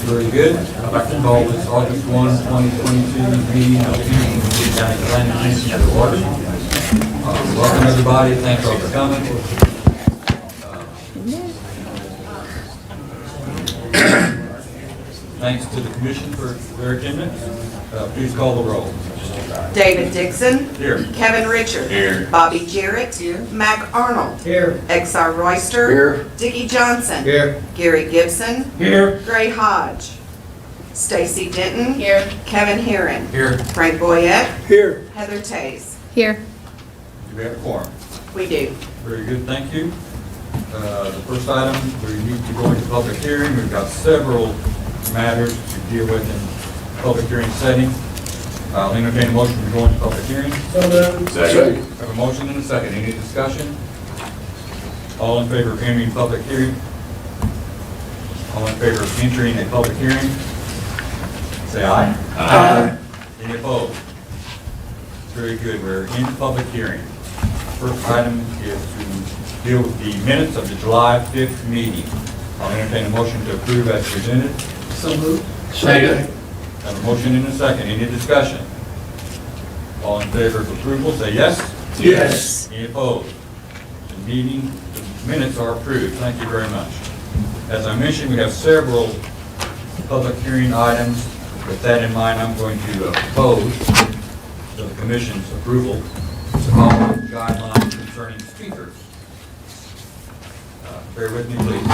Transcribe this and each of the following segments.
Very good. I'd like to call this August 1, 2022 meeting of the Henderson County Planning Commission to order. Welcome everybody. Thanks all for coming. Thanks to the commission for their attendance. Please call the roll. David Dixon. Here. Kevin Richard. Here. Bobby Jarrett. Here. Mac Arnold. Here. X.R. Royster. Here. Dickie Johnson. Here. Gary Gibson. Here. Gray Hodge. Stacy Denton. Here. Kevin Herron. Here. Frank Boyette. Here. Heather Tays. Here. Do we have a quorum? We do. Very good, thank you. The first item, we need to go into public hearing. We've got several matters to deal with in public hearing setting. I'll entertain a motion to go into public hearing. Second. Have a motion and a second. Any discussion? All in favor of entering public hearing? All in favor of entering a public hearing? Say aye. Aye. Any opposed? Very good. We're in public hearing. First item is to deal with the minutes of the July 5th meeting. I'll entertain a motion to approve as presented. So moved. Second. Have a motion and a second. Any discussion? All in favor of approval, say yes. Yes. Any opposed? The meeting, the minutes are approved. Thank you very much. As I mentioned, we have several public hearing items. With that in mind, I'm going to propose to the commission's approval the following guidelines concerning speakers. Bear with me, please.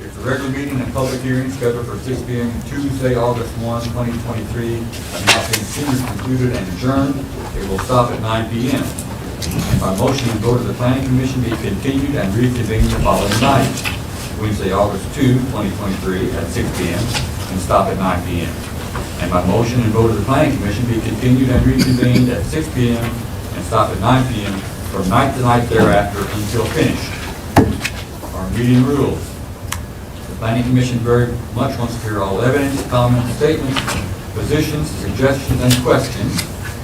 It's a regular meeting and public hearing scheduled for 6 p.m. Tuesday, August 1, 2023. And now being sooner concluded and adjourned, it will stop at 9 p.m. And by motion and vote of the Planning Commission be continued and reconvened the following night, Wednesday, August 2, 2023 at 6 p.m. and stop at 9 p.m. And by motion and vote of the Planning Commission be continued and reconvened at 6 p.m. and stop at 9 p.m. from night to night thereafter until finished. Our meeting rules. The Planning Commission very much wants to hear all evidence, comments, statements, positions, suggestions, and questions,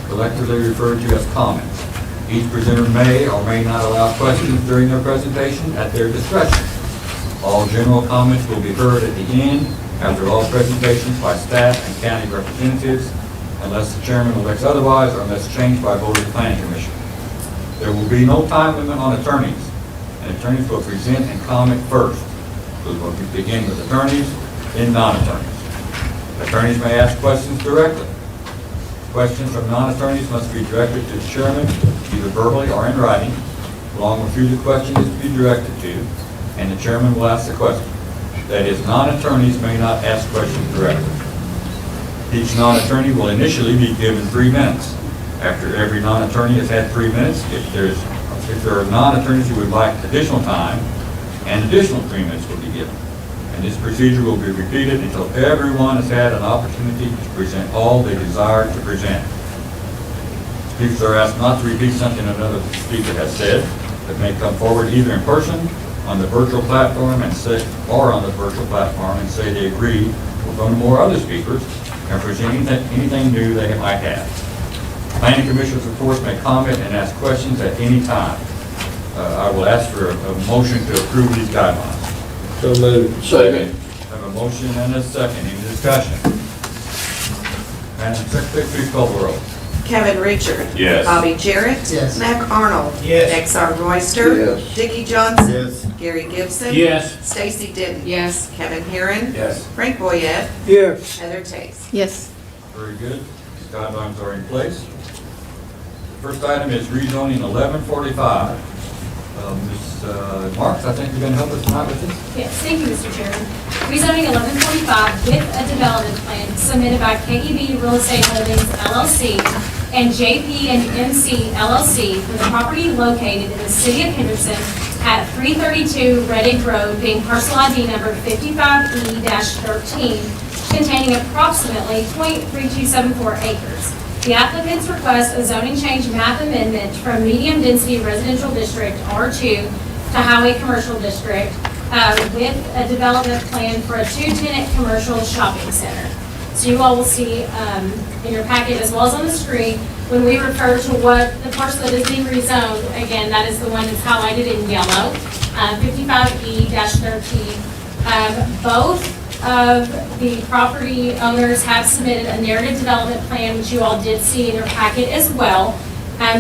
collectively referred to as comments. Each presenter may or may not allow questions during their presentation at their discretion. All general comments will be heard at the end after all presentations by staff and county representatives, unless the chairman elects otherwise or unless changed by vote of the Planning Commission. There will be no time limit on attorneys, and attorneys will present and comment first. So we'll begin with attorneys, then non-attorneys. Attorneys may ask questions directly. Questions from non-attorneys must be directed to the chairman, either verbally or in writing, along with who the question is to be directed to, and the chairman will ask the question. That is, non-attorneys may not ask questions directly. Each non-attorney will initially be given 3 minutes. After every non-attorney has had 3 minutes, if there are non-attorneys who would like additional time, an additional 3 minutes will be given. And this procedure will be repeated until everyone has had an opportunity to present all they desire to present. Speakers are asked not to repeat something another speaker has said, but may come forward either in person, on the virtual platform, and say they agree with one or more other speakers and present anything new they might have. Planning commissioners, of course, may comment and ask questions at any time. I will ask for a motion to approve these guidelines. So moved. Second. I have a motion and a second. Any discussion? Madam Secretary, please call the roll. Kevin Richard. Yes. Bobby Jarrett. Yes. Mac Arnold. Yes. X.R. Royster. Yes. Dickie Johnson. Yes. Gary Gibson. Yes. Stacy Denton. Yes. Kevin Herron. Yes. Frank Boyette. Yes. Heather Tays. Yes. Very good. These guidelines are in place. First item is rezoning 1145. Ms. Marks, I think you're going to help us tonight with this? Yes, thank you, Mr. Chairman. Rezoning 1145 with a development plan submitted by KEB Real Estate Holdings LLC and JP and MC LLC for the property located in the city of Henderson at 332 Reddick Road, being parcel ID number 55E-13, containing approximately .3274 acres. The applicants request a zoning change map amendment from medium density residential district R2 to highway commercial district with a development plan for a 2-tenant commercial shopping center. So you all will see in your packet as well as on the screen, when we refer to what the parcel that is being rezoned, again, that is the one that's highlighted in yellow, 55E-13. Both of the property owners have submitted a narrative development plan, which you all did see in your packet as well.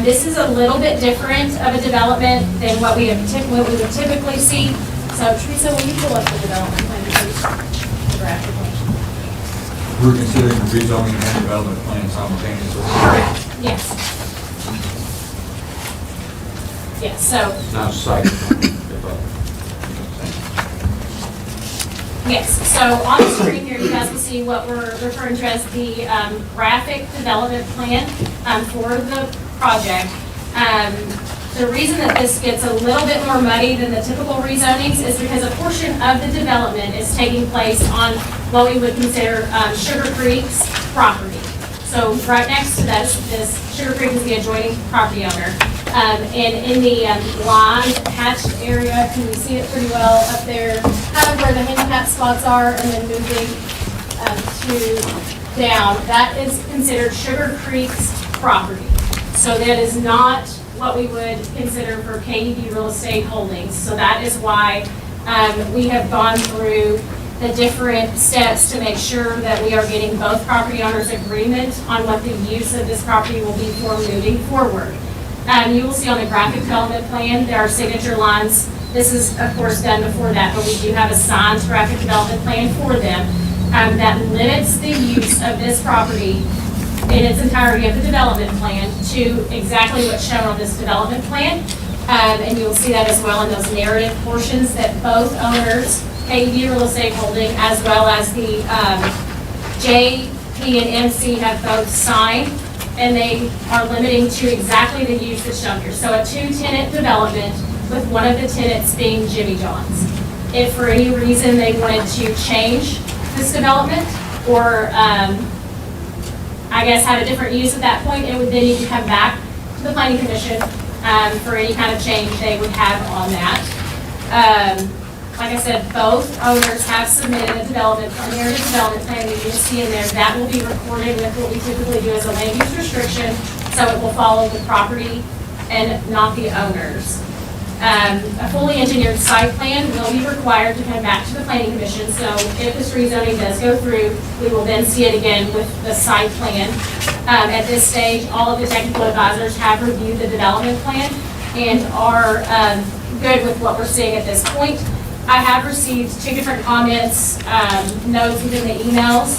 This is a little bit different of a development than what we would typically see. So Teresa, will you pull up the development plan, please? The draft plan. We're considering rezoning and development plan simultaneously. Correct, yes. Yes, so, Now, site. yes, so on the screen here, you guys will see what we're referring to as the graphic development plan for the project. The reason that this gets a little bit more muddy than the typical rezonings is because a portion of the development is taking place on what we would consider Sugar Creek's property. So right next to this Sugar Creek is the adjoining property owner. And in the lined hatched area, can you see it pretty well up there? Kind of where the handicap spots are, and then moving to down. That is considered Sugar Creek's property. So that is not what we would consider for KDB Real Estate Holdings. So that is why we have gone through the different steps to make sure that we are getting both property owners' agreement on what the use of this property will be for moving forward. You will see on the graphic development plan, there are signature lines. This is, of course, done before that, but we do have a signed graphic development plan for them that limits the use of this property in its entirety of the development plan to exactly what's shown on this development plan. And you'll see that as well in those narrative portions that both owners, KDB Real Estate Holding, as well as the JP and MC have both signed, and they are limiting to exactly the use that's shown here. So a 2-tenant development with one of the tenants being Jimmy John's. If for any reason they wanted to change this development or I guess have a different use at that point, it would then need to come back to the planning commission for any kind of change they would have on that. Like I said, both owners have submitted a narrative development plan that you can see in there. That will be recorded with what we typically do as a land use restriction, so it will follow the property and not the owners. A fully engineered site plan will be required to come back to the planning commission, so if this rezoning does go through, we will then see it again with the site plan. At this stage, all of the technical advisors have reviewed the development plan and are good with what we're seeing at this point. I have received 2 different comments, notes within the emails,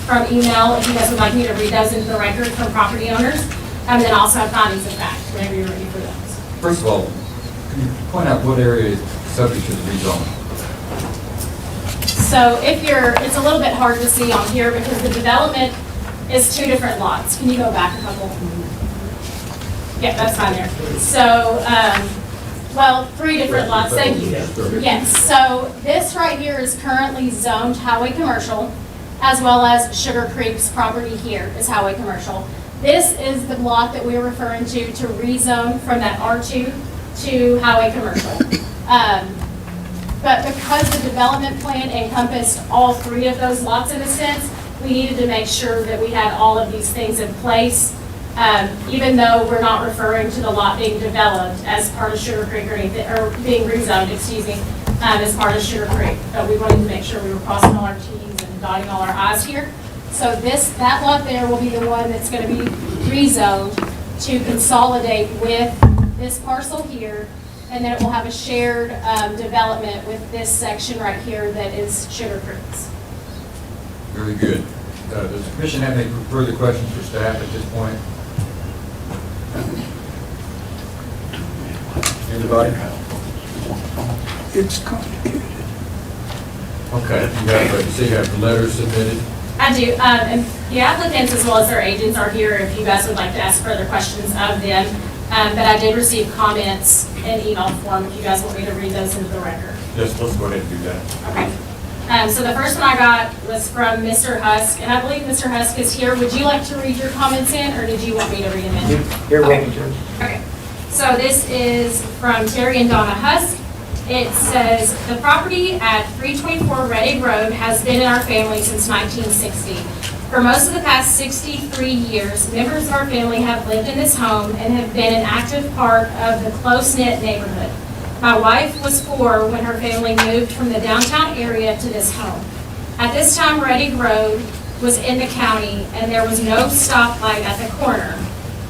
from email, if you guys would like me to read those into the record from property owners, and then also have findings of fact, whenever you're ready for those. First of all, can you point out what area is subject to the rezoning? So it's a little bit hard to see on here because the development is 2 different lots. Can you go back a couple? Yeah, that's fine there. So, 3 different lots, thank you. Yes, so this right here is currently zoned highway commercial, as well as Sugar Creek's property here is highway commercial. This is the block that we're referring to rezone from that R2 to highway commercial. But because the development plan encompassed all 3 of those lots in a sense, we needed to make sure that we had all of these things in place. Even though we're not referring to the lot being developed as part of Sugar Creek or anything, or being rezoned, excuse me, as part of Sugar Creek. But we wanted to make sure we were crossing all our T's and dotting all our I's here. So that lot there will be the one that's going to be rezoned to consolidate with this parcel here, and then it will have a shared development with this section right here that is Sugar Creek's. Very good. Does the commission have any further questions for staff at this point? Anybody? It's complicated. Okay, you say you have the letters submitted? I do, and the applicants as well as their agents are here if you guys would like to ask further questions of them. But I did receive comments in email form if you guys want me to read those into the record. Yes, let's go ahead and do that. Okay. So the first one I got was from Mr. Husk, and I believe Mr. Husk is here. Would you like to read your comments in, or did you want me to read them in? You're welcome to. Okay. So this is from Terry and Donna Husk. It says, the property at 324 Red Egg Road has been in our family since 1960. For most of the past 63 years, members of our family have lived in this home and have been an active part of the close-knit neighborhood. My wife was 4 when her family moved from the downtown area to this home. At this time, Reddick Road was in the county and there was no stoplight at the corner.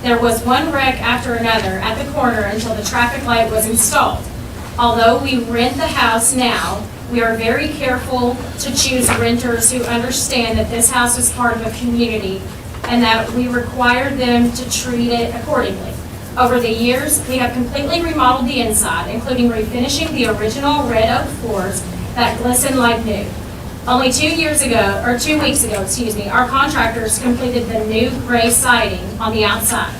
There was one wreck after another at the corner until the traffic light was installed. Although we rent the house now, we are very careful to choose renters who understand that this house is part of a community and that we require them to treat it accordingly. Over the years, we have completely remodeled the inside, including refinishing the original red oak floors that glisten like new. Only 2 weeks ago, our contractors completed the new gray siding on the outside.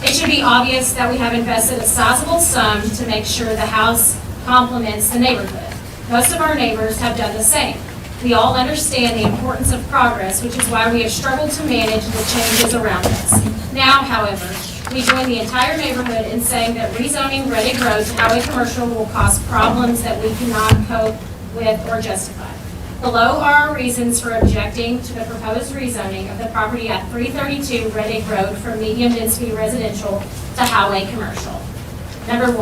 It should be obvious that we have invested a sizable sum to make sure the house complements the neighborhood. Most of our neighbors have done the same. We all understand the importance of progress, which is why we have struggled to manage the changes around us. Now, however, we join the entire neighborhood in saying that rezoning Reddick Road to highway commercial will cause problems that we cannot cope with or justify. Below are our reasons for objecting to the proposed rezoning of the property at 332 Reddick Road from medium-density residential to highway commercial. Number 1,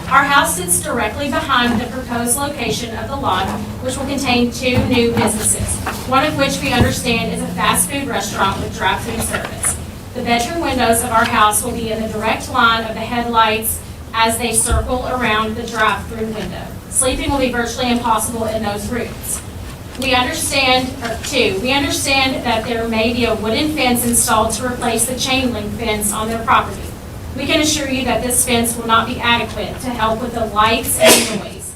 our house sits directly behind the proposed location of the lot, which will contain 2 new businesses, one of which we understand is a fast food restaurant with drive-through service. The bedroom windows of our house will be in the direct line of the headlights as they circle around the drive-through window. Sleeping will be virtually impossible in those rooms. We understand that there may be a wooden fence installed to replace the chain link fence on their property. We can assure you that this fence will not be adequate to help with the lights and noise.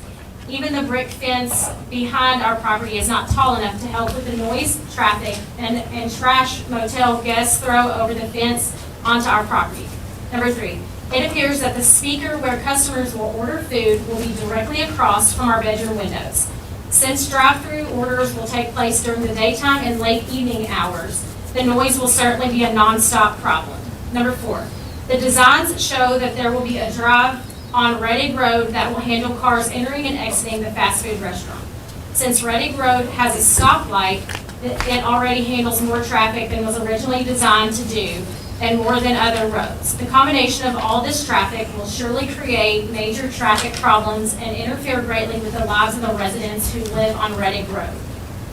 Even the brick fence behind our property is not tall enough to help with the noise, traffic, and trash motel guests throw over the fence onto our property. Number 3, it appears that the speaker where customers will order food will be directly across from our bedroom windows. Since drive-through orders will take place during the daytime and late evening hours, the noise will certainly be a non-stop problem. Number 4, the designs show that there will be a drive on Reddick Road that will handle cars entering and exiting the fast food restaurant. Since Reddick Road has a stoplight, it already handles more traffic than was originally designed to do and more than other roads. The combination of all this traffic will surely create major traffic problems and interfere greatly with the lives of the residents who live on Reddick Road.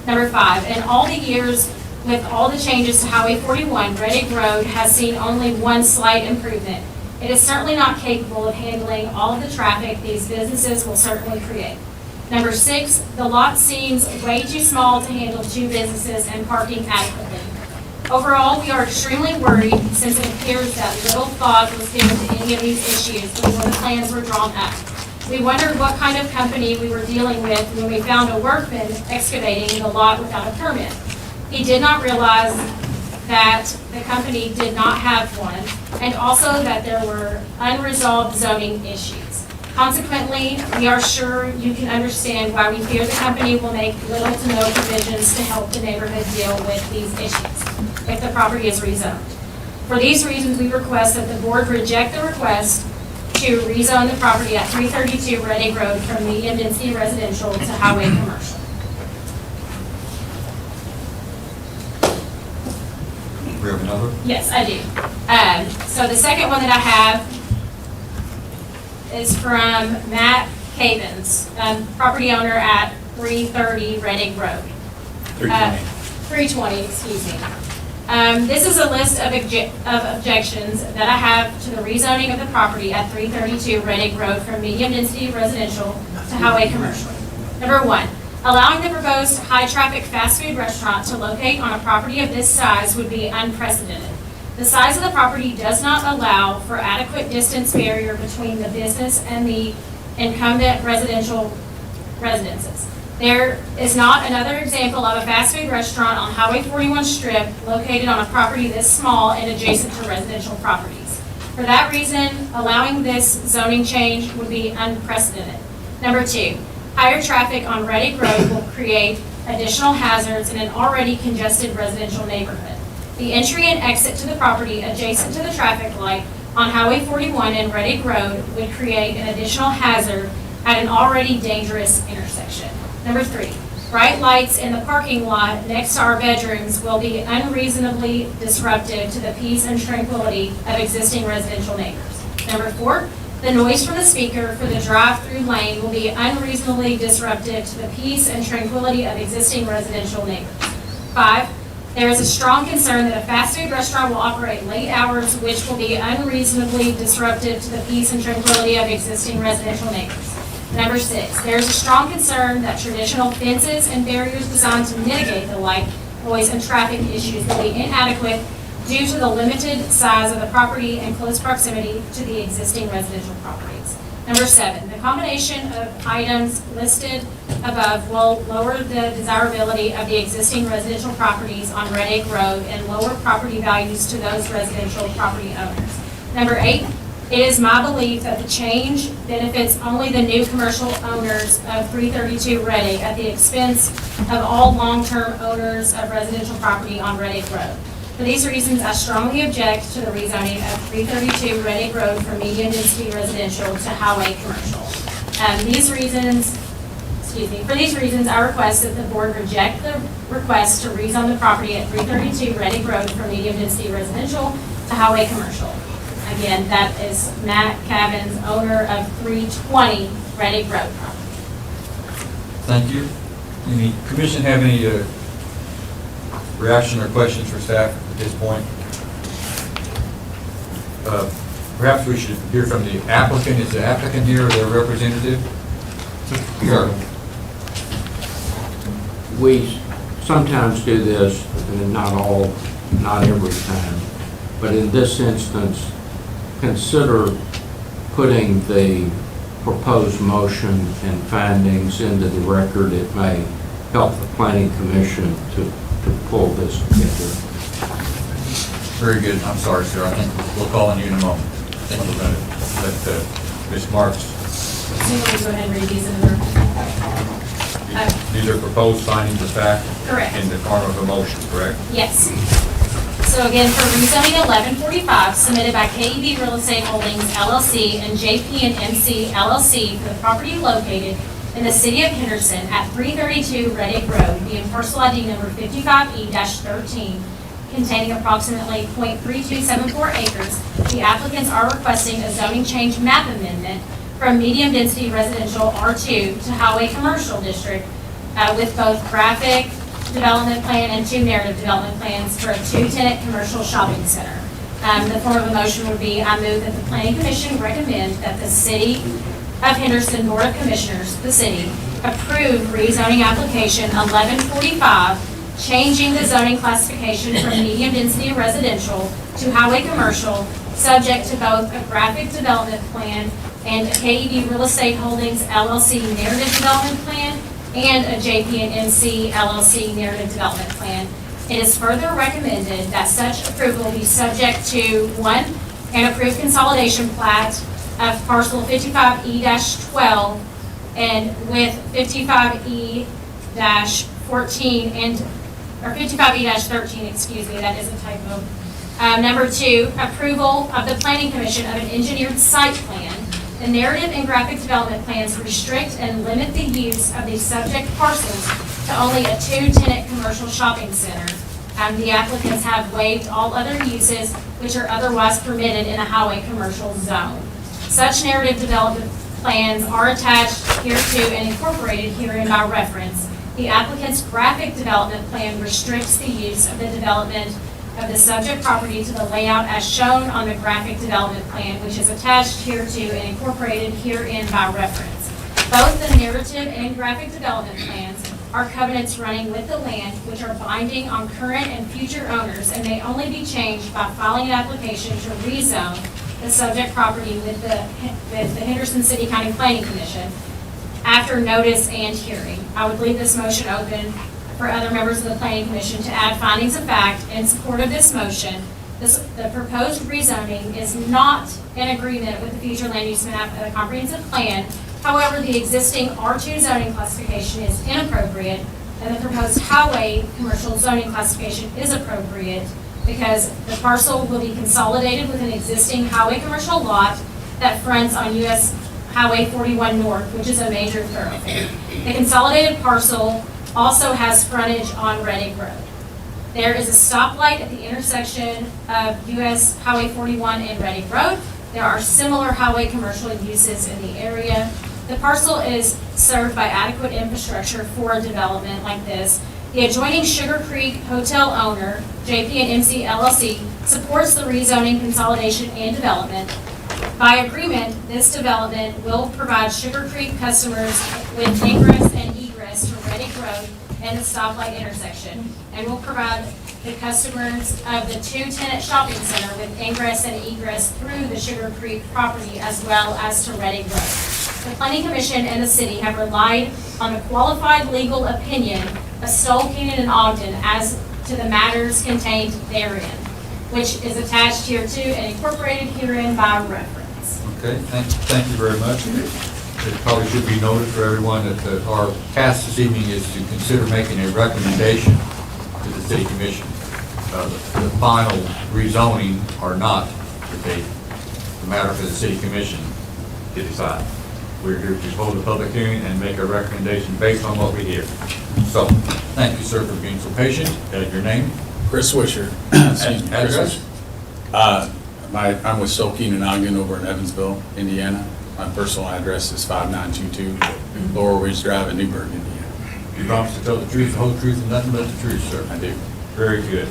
Number 5, in all the years with all the changes to Highway 41, Reddick Road has seen only one slight improvement. It is certainly not capable of handling all of the traffic these businesses will certainly create. Number 6, the lot seems way too small to handle 2 businesses and parking adequately. Overall, we are extremely worried since it appears that little thought was given to any of these issues before the plans were drawn up. We wondered what kind of company we were dealing with when we found a workman excavating the lot without a permit. He did not realize that the company did not have one, and also that there were unresolved zoning issues. Consequently, we are sure you can understand why we fear the company will make little to no provisions to help the neighborhood deal with these issues if the property is rezoned. For these reasons, we request that the board reject the request to rezone the property at 332 Reddick Road from medium-density residential to highway commercial. We have another? Yes, I do. So the second one that I have is from Matt Cavens, property owner at 330 Reddick Road. 320, excuse me. This is a list of objections that I have to the rezoning of the property at 332 Reddick Road from medium-density residential to highway commercial. Number 1, allowing the proposed high-traffic fast food restaurant to locate on a property of this size would be unprecedented. The size of the property does not allow for adequate distance barrier between the business and the incumbent residential residences. There is not another example of a fast food restaurant on Highway 41 Strip located on a property this small and adjacent to residential properties. For that reason, allowing this zoning change would be unprecedented. Number 2, higher traffic on Reddick Road will create additional hazards in an already congested residential neighborhood. The entry and exit to the property adjacent to the traffic light on Highway 41 and Reddick Road would create an additional hazard at an already dangerous intersection. Number 3, bright lights in the parking lot next to our bedrooms will be unreasonably disruptive to the peace and tranquility of existing residential neighbors. Number 4, The noise from the speaker for the drive-through lane will be unreasonably disruptive to the peace and tranquility of existing residential neighbors. 5, there is a strong concern that a fast food restaurant will operate late hours, which will be unreasonably disruptive to the peace and tranquility of existing residential neighbors. Number 6, there is a strong concern that traditional fences and barriers designed to mitigate the light, noise, and traffic issues will be inadequate due to the limited size of the property and close proximity to the existing residential properties. Number 7, the combination of items listed above will lower the desirability of the existing residential properties on Red Egg Road and lower property values to those residential property owners. Number 8, it is my belief that the change benefits only the new commercial owners of 332 Red Egg at the expense of all long-term owners of residential property on Red Egg Road. For these reasons, I strongly object to the rezoning of 332 Red Egg Road from medium-density residential to highway commercial. For these reasons, I request that the board reject the request to rezone the property at 332 Red Egg Road from medium-density residential to highway commercial. Again, that is Matt Cavins, owner of 320 Red Egg Road property. Thank you. Any commission have any reaction or questions for staff at this point? Perhaps we should hear from the applicant. Is the applicant here or their representative? Sure. We sometimes do this, and not every time, but in this instance, consider putting the proposed motion and findings into the record. It may help the planning commission to pull this together. Very good. I'm sorry, sir. I think we'll call on you in a moment. I think we're going to let Ms. Marks. So you want to go ahead and read these in the record? These are proposed findings of fact. Correct. In the form of a motion, correct? Yes. So again, for rezoning 1145, submitted by KEB Real Estate Holdings LLC and JP&MC LLC for the property located in the city of Henderson at 332 Red Egg Road, being parcel ID number 55E-13, containing approximately .3274 acres, the applicants are requesting a zoning change map amendment from medium-density residential R2 to highway commercial district with both graphic development plan and 2 narrative development plans for a 2-tenant commercial shopping center. The form of a motion would be, I move that the Planning Commission recommend that the City of Henderson Board of Commissioners, the city, approve rezoning application 1145, changing the zoning classification from medium-density residential to highway commercial, subject to both a graphic development plan and a KEB Real Estate Holdings LLC narrative development plan and a JP&MC LLC narrative development plan. It is further recommended that such approval be subject to 1, an approved consolidation plat of parcel 55E-12 and with 55E-14 or 55E-13, excuse me, that is a typo. Number 2, approval of the Planning Commission of an engineered site plan. The narrative and graphic development plans restrict and limit the use of these subject parcels to only a 2-tenant commercial shopping center. The applicants have waived all other uses which are otherwise permitted in a highway commercial zone. Such narrative development plans are attached hereto and incorporated herein by reference. The applicant's graphic development plan restricts the use of the development of the subject property to the layout as shown on the graphic development plan, which is attached hereto and incorporated herein by reference. Both the narrative and graphic development plans are covenants running with the land, which are binding on current and future owners and may only be changed by filing an application to rezone the subject property with the Henderson City County Planning Commission after notice and hearing. I would leave this motion open for other members of the Planning Commission to add findings of fact in support of this motion. The proposed rezoning is not in agreement with the future land use map of the comprehensive plan. However, the existing R2 zoning classification is inappropriate, and the proposed highway commercial zoning classification is appropriate because the parcel will be consolidated with an existing highway commercial lot that fronts on US Highway 41 North, which is a major thoroughfare. The consolidated parcel also has frontage on Red Egg Road. There is a stoplight at the intersection of US Highway 41 and Red Egg Road. There are similar highway commercial uses in the area. The parcel is served by adequate infrastructure for a development like this. The adjoining Sugar Creek Hotel owner, JP&MC LLC, supports the rezoning, consolidation, and development. By agreement, this development will provide Sugar Creek customers with ingress and egress to Reddick Road and the stoplight intersection, and will provide the customers of the two-tenant shopping center with ingress and egress through the Sugar Creek property as well as to Reddick Road. The Planning Commission and the city have relied on the qualified legal opinion of Stoll, Keenan, and Ogden as to the matters contained therein, which is attached hereto and incorporated herein by reference. Okay, thank you very much. It probably should be noted for everyone that our task this evening is to consider making a recommendation to the city commission. The final rezoning or not, the matter for the city commission to decide. We're here to hold a public hearing and make a recommendation based on what we hear. So, thank you, sir, for being so patient. Your name? Chris Wisher. Address? I'm with Stoll, Keenan, and Ogden over in Evansville, Indiana. My personal address is 5922 Laurel Ridge Drive in Newburgh, Indiana. You promise to tell the truth, the whole truth, and nothing but the truth, sir. I do. Very good.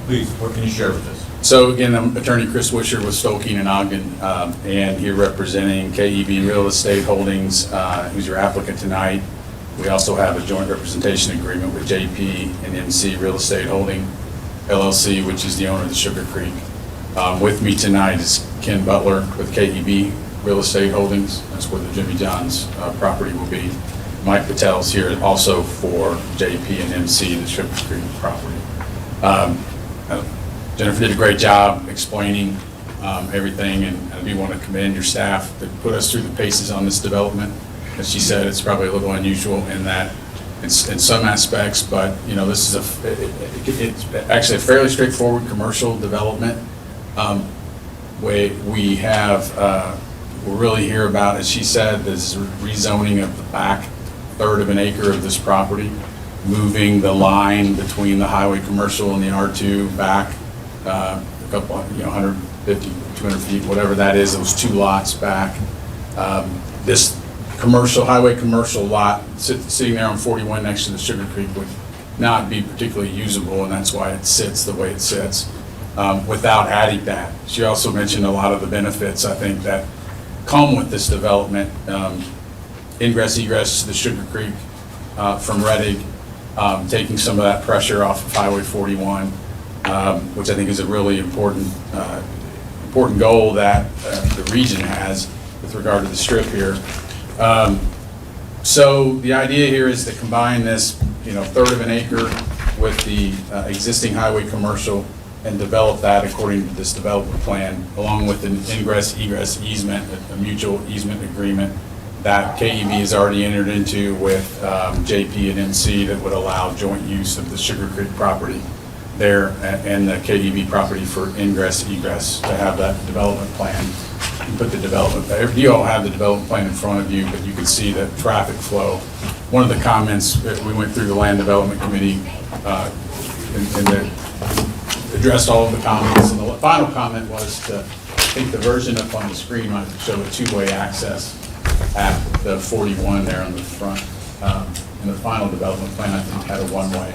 Please, what can you share with us? So again, I'm Attorney Chris Wisher with Stoll, Keenan, and Ogden, and here representing KEB Real Estate Holdings, who's your applicant tonight. We also have a joint representation agreement with JP and MC Real Estate Holding LLC, which is the owner of the Sugar Creek. With me tonight is Ken Butler with KEB Real Estate Holdings. That's where the Jimmy John's property will be. Mike Patel's here also for JP and MC, the Sugar Creek property. Jennifer did a great job explaining everything, and I do want to commend your staff that put us through the paces on this development. As she said, it's probably a little unusual in that it's in some aspects, but you know, this is it's actually a fairly straightforward commercial development. We have we're really here about, as she said, this rezoning of the back third of an acre of this property, moving the line between the highway commercial and the R2 back a couple, 150, 200 feet, whatever that is, those two lots back. This highway commercial lot sitting there on 41 next to the Sugar Creek would not be particularly usable, and that's why it sits the way it sits, without adding that. She also mentioned a lot of the benefits, I think, that come with this development. Ingress, egress to the Sugar Creek from Reddick, taking some of that pressure off of Highway 41, which I think is a really important goal that the region has with regard to the strip here. So the idea here is to combine this, third of an acre with the existing highway commercial and develop that according to this development plan, along with an ingress egress easement, a mutual easement agreement that KEB has already entered into with JP and MC that would allow joint use of the Sugar Creek property there and the KEB property for ingress egress, to have that development plan. You put the development, you all have the development plan in front of you, but you can see the traffic flow. One of the comments that we went through the Land Development Committee and addressed all of the comments, and the final comment was I think the version up on the screen might show a two-way access at the 41 there on the front. And the final development plan, I think, had a one-way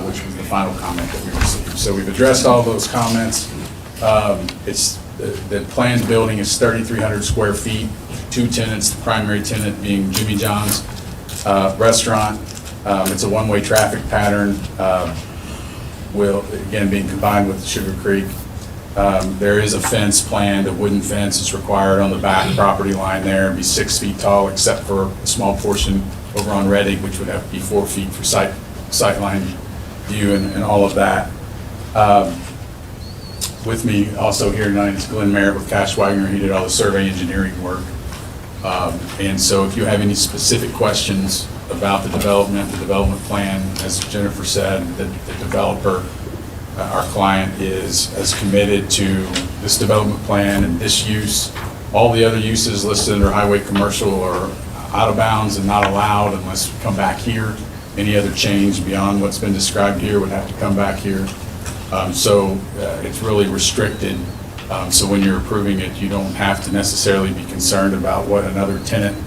which was the final comment that we received. So we've addressed all those comments. The planned building is 3,300 square feet, two tenants, the primary tenant being Jimmy John's restaurant. It's a one-way traffic pattern, will again being combined with the Sugar Creek. There is a fence planned, a wooden fence is required on the back property line there, and be 6 feet tall, except for a small portion over on Reddick, which would have to be 4 feet for sightline view and all of that. With me also here tonight is Glenn Merritt with Cash Wagner. He did all the survey engineering work. And so if you have any specific questions about the development plan, as Jennifer said, the developer, our client, is as committed to this development plan and this use. All the other uses listed under highway commercial are out of bounds and not allowed unless we come back here. Any other change beyond what's been described here would have to come back here. So it's really restricted So when you're approving it, you don't have to necessarily be concerned about what another tenant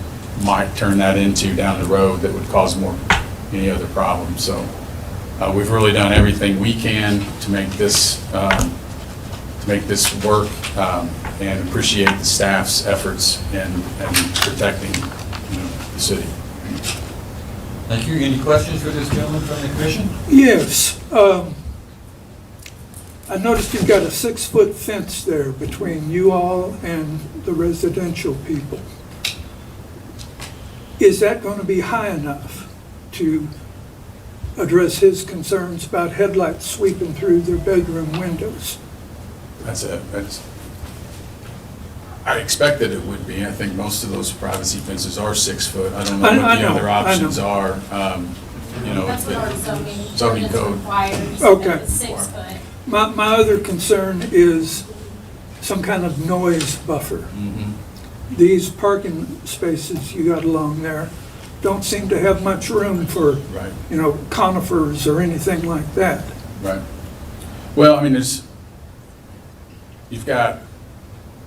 might turn that into down the road that would cause any other problems. So we've really done everything we can to make this work, and appreciate the staff's efforts in protecting, the city. Thank you. Any questions for this gentleman from the commission? Yes. I noticed you've got a 6-foot fence there between you all and the residential people. Is that going to be high enough to address his concerns about headlights sweeping through their bedroom windows? I expected it would be. I think most of those privacy fences are 6 foot. I don't know I what the know, other I know. options are. That's what our zoning Zoning ordinance code. requires. Okay. It's 6 foot. My other concern is some kind of noise buffer. Mhm. These parking spaces you got along there don't seem to have much room for, Right. conifers or anything like that. Right. Well, I mean, you've got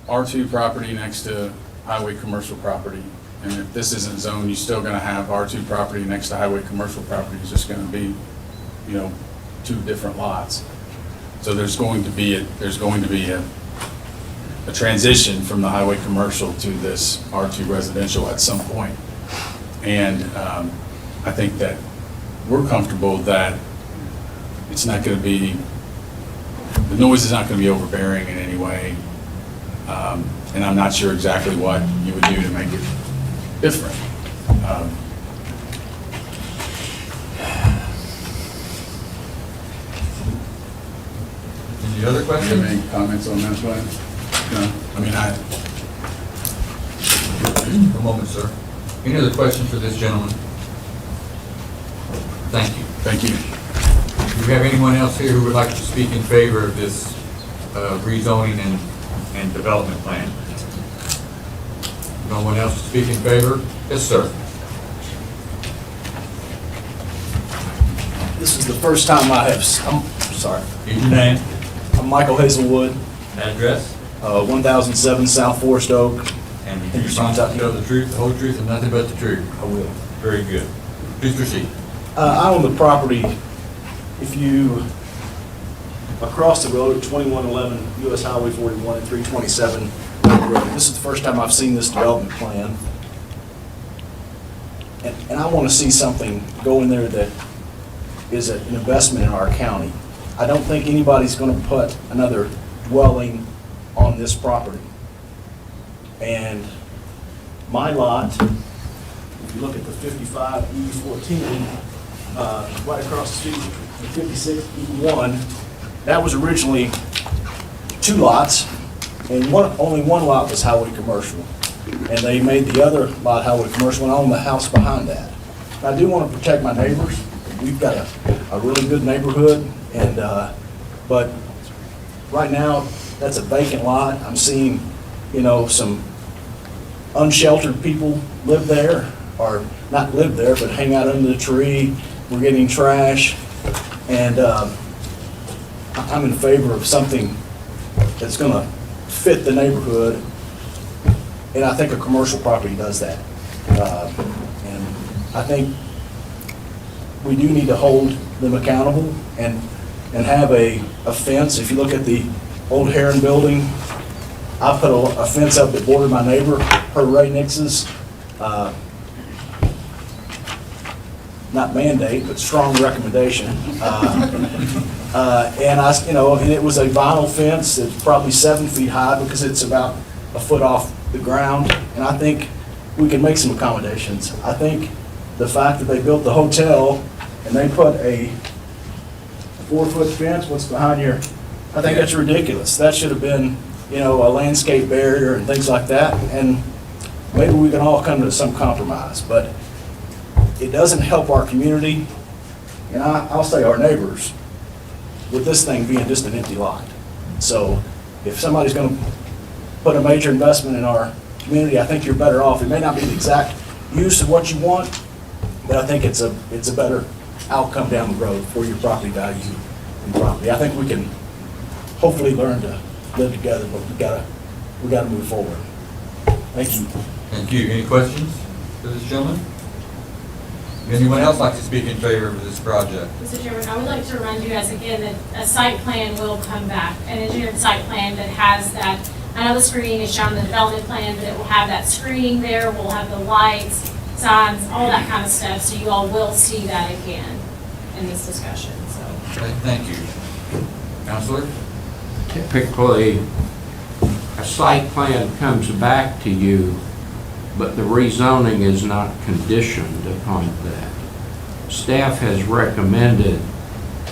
R2 property next to highway commercial property. And if this isn't zoned, you're still gonna have R2 property next to highway commercial property. It's just gonna be, 2 different lots. So there's going to be a transition from the highway commercial to this R2 residential at some point. And I think that we're comfortable that it's not going to be, the noise is not going to be overbearing in any way. And I'm not sure exactly what you would do to make it different. Any other Do you have questions? any comments on that plan? No? I mean, A moment, sir. Any other questions for this gentleman? Thank you. thank you. Do we have anyone else here who would like to speak in favor of this rezoning and development plan? No one else to speak in favor? Yes, sir. This is the first time I'm sorry, Give your name, I'm Michael Hazelwood, address, 1007 South Forest Oak. and you Henderson, promise to Kentucky. tell the truth, the whole truth, and nothing but the truth. I will. Very good. Please proceed. I own the property, if you, across the road at 2111 US Highway 41 and 327. This is the first time I've seen this development plan. And I want to see something go in there that is an investment in our county. I don't think anybody's going to put another dwelling on this property. And my lot, if you look at the 55E14, right across the street, the 56E1, that was originally 2 lots, and only one lot was highway commercial. And they made the other lot highway commercial, and I own the house behind that. I do want to protect my neighbors. We've got a really good neighborhood, and but right now, that's a vacant lot. I'm seeing, some unsheltered people live there, or not live there, but hang out under the tree. We're getting trash, and I'm in favor of something that's going to fit the neighborhood, and I think a commercial property does that. And I think we do need to hold them accountable and have a fence. If you look at the old Heron building, I put a fence up that bordered my neighbor, her Ray Nix's, not mandate, but strong recommendation. And and it was a vinyl fence that's probably 7 feet high because it's about a foot off the ground. And I think we can make some accommodations. I think the fact that they built the hotel and they put a 4-foot fence, what's behind your, I think that's ridiculous. That should have been, a landscape barrier and things like that. And maybe we can all come to some compromise, but it doesn't help our community, and I'll say our neighbors, with this thing being just an empty lot. So if somebody's going to put a major investment in our community, I think you're better off. It may not be the exact use of what you want, but I think it's a better outcome down the road for your property value and property. I think we can hopefully learn to live together, but we gotta move forward. Thank you. Thank you. Any questions for this gentleman? Anyone else like to speak in favor of this project? Mr. Chairman, I would like to remind you guys again that a site plan will come back, an engineered site plan that has that, I know the screening is shown in the development plan, but it will have that screening there, we'll have the lights, signs, all that kind of stuff, so you all will see that again in this discussion, so. Okay, thank you. Counselor? Typically, a site plan comes back to you, but the rezoning is not conditioned upon that. Staff has recommended,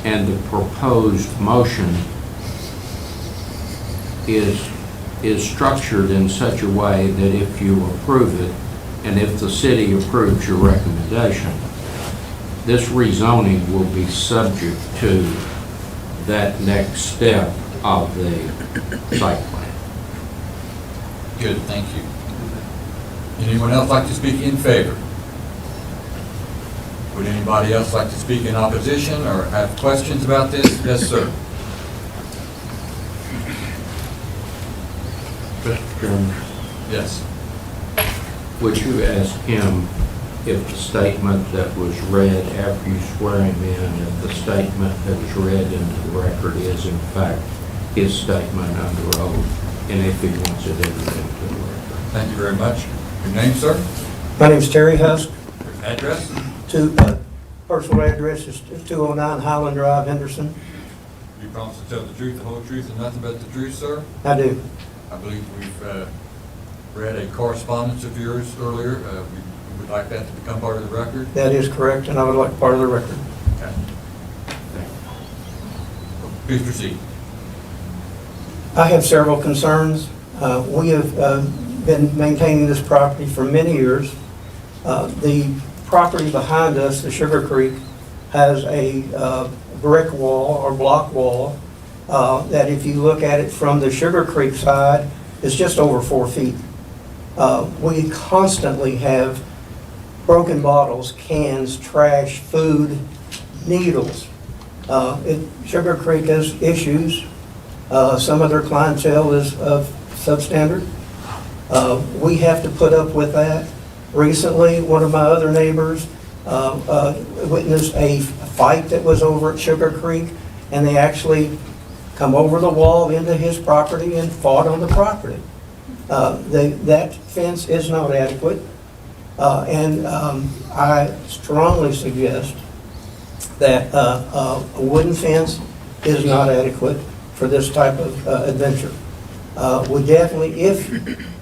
and the proposed motion is structured in such a way that if you approve it, and if the city approves your recommendation, this rezoning will be subject to that next step of the site plan. Good, thank you. Anyone else like to speak in favor? Would anybody else like to speak in opposition or have questions about this? Yes, sir. Mr. Chairman, Yes. would you ask him if the statement that was read after you swear him in, if the statement that was read into the record is in fact his statement under oath, and if he wants it entered into the record? Thank you very much. Your name, sir? My name's Terry Husk. Your address? Personal address is 209 Highland Drive, Henderson. You promise to tell the truth, the whole truth, and nothing but the truth, sir? I do. I believe we've read a correspondence of yours earlier. We would like that to become part of the record. That is correct, and I would like part of the record. Okay. Please proceed. I have several concerns. We have been maintaining this property for many years. The property behind us, the Sugar Creek, has a brick wall or block wall that if you look at it from the Sugar Creek side, is just over 4 feet. We constantly have broken bottles, cans, trash, food, needles. Sugar Creek has issues. Some of their clientele is substandard. We have to put up with that. Recently, one of my other neighbors witnessed a fight that was over at Sugar Creek, and they actually come over the wall into his property and fought on the property. That fence is not adequate, and I strongly suggest that a wooden fence is not adequate for this type of adventure. We definitely, if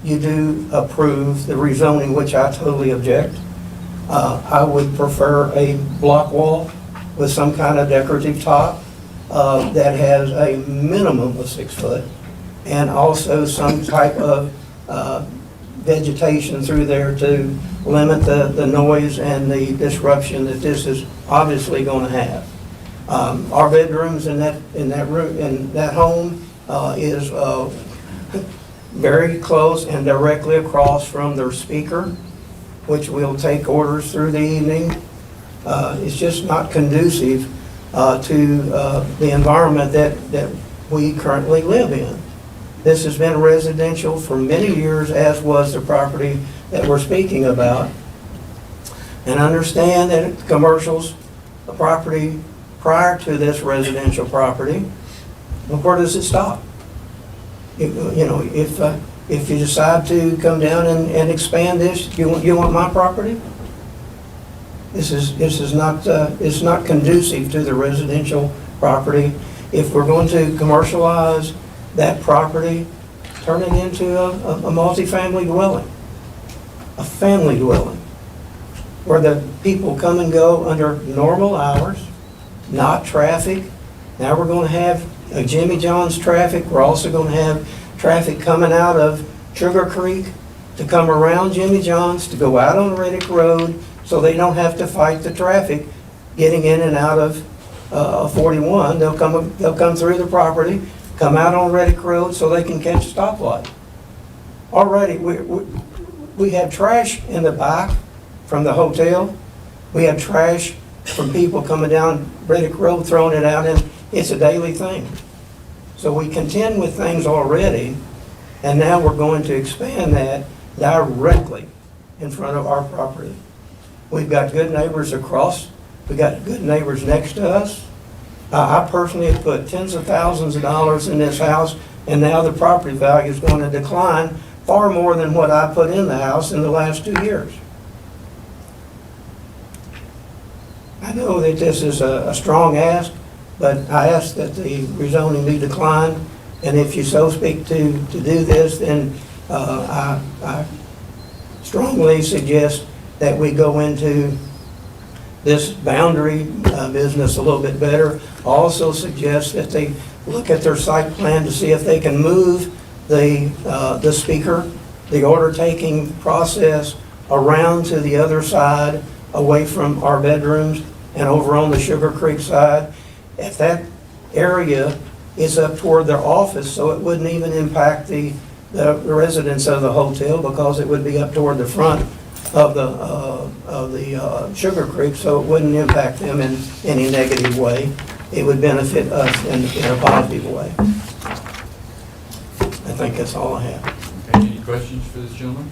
you do approve the rezoning, which I totally object, I would prefer a block wall with some kind of decorative top that has a minimum of 6 foot, and also some type of vegetation through there to limit the noise and the disruption that this is obviously going to have. Our bedrooms in that home is very close and directly across from their speaker, which will take orders through the evening. It's just not conducive to the environment that we currently live in. This has been residential for many years, as was the property that we're speaking about. And understand that commercials, the property prior to this residential property, well, where does it stop? If you decide to come down and expand this, you want my property? This is not it's not conducive to the residential property. If we're going to commercialize that property, turn it into a multifamily dwelling, a family dwelling, where the people come and go under normal hours, not traffic. Now we're going to have a Jimmy John's traffic. We're also going to have traffic coming out of Sugar Creek to come around Jimmy John's to go out on Reddick Road, so they don't have to fight the traffic getting in and out of 41. They'll come through the property, come out on Reddick Road so they can catch a stoplight. Already, we have trash in the back from the hotel. We have trash from people coming down Reddick Road throwing it out, and it's a daily thing. So we contend with things already, and now we're going to expand that directly in front of our property. We've got good neighbors across, we've got good neighbors next to us. I personally have put tens of thousands of dollars in this house, and now the property value is going to decline far more than what I put in the house in the last 2 years. I know that this is a strong ask, but I ask that the rezoning be declined, and if you so speak to do this, then I strongly suggest that we go into this boundary business a little bit better. Also suggest that they look at their site plan to see if they can move the speaker, the order taking process around to the other side, away from our bedrooms and over on the Sugar Creek side. If that area is up toward their office, so it wouldn't even impact the residents of the hotel, because it would be up toward the front of the Sugar Creek, so it wouldn't impact them in any negative way. It would benefit us in a positive way. I think that's all I have. Okay, any questions for this gentleman?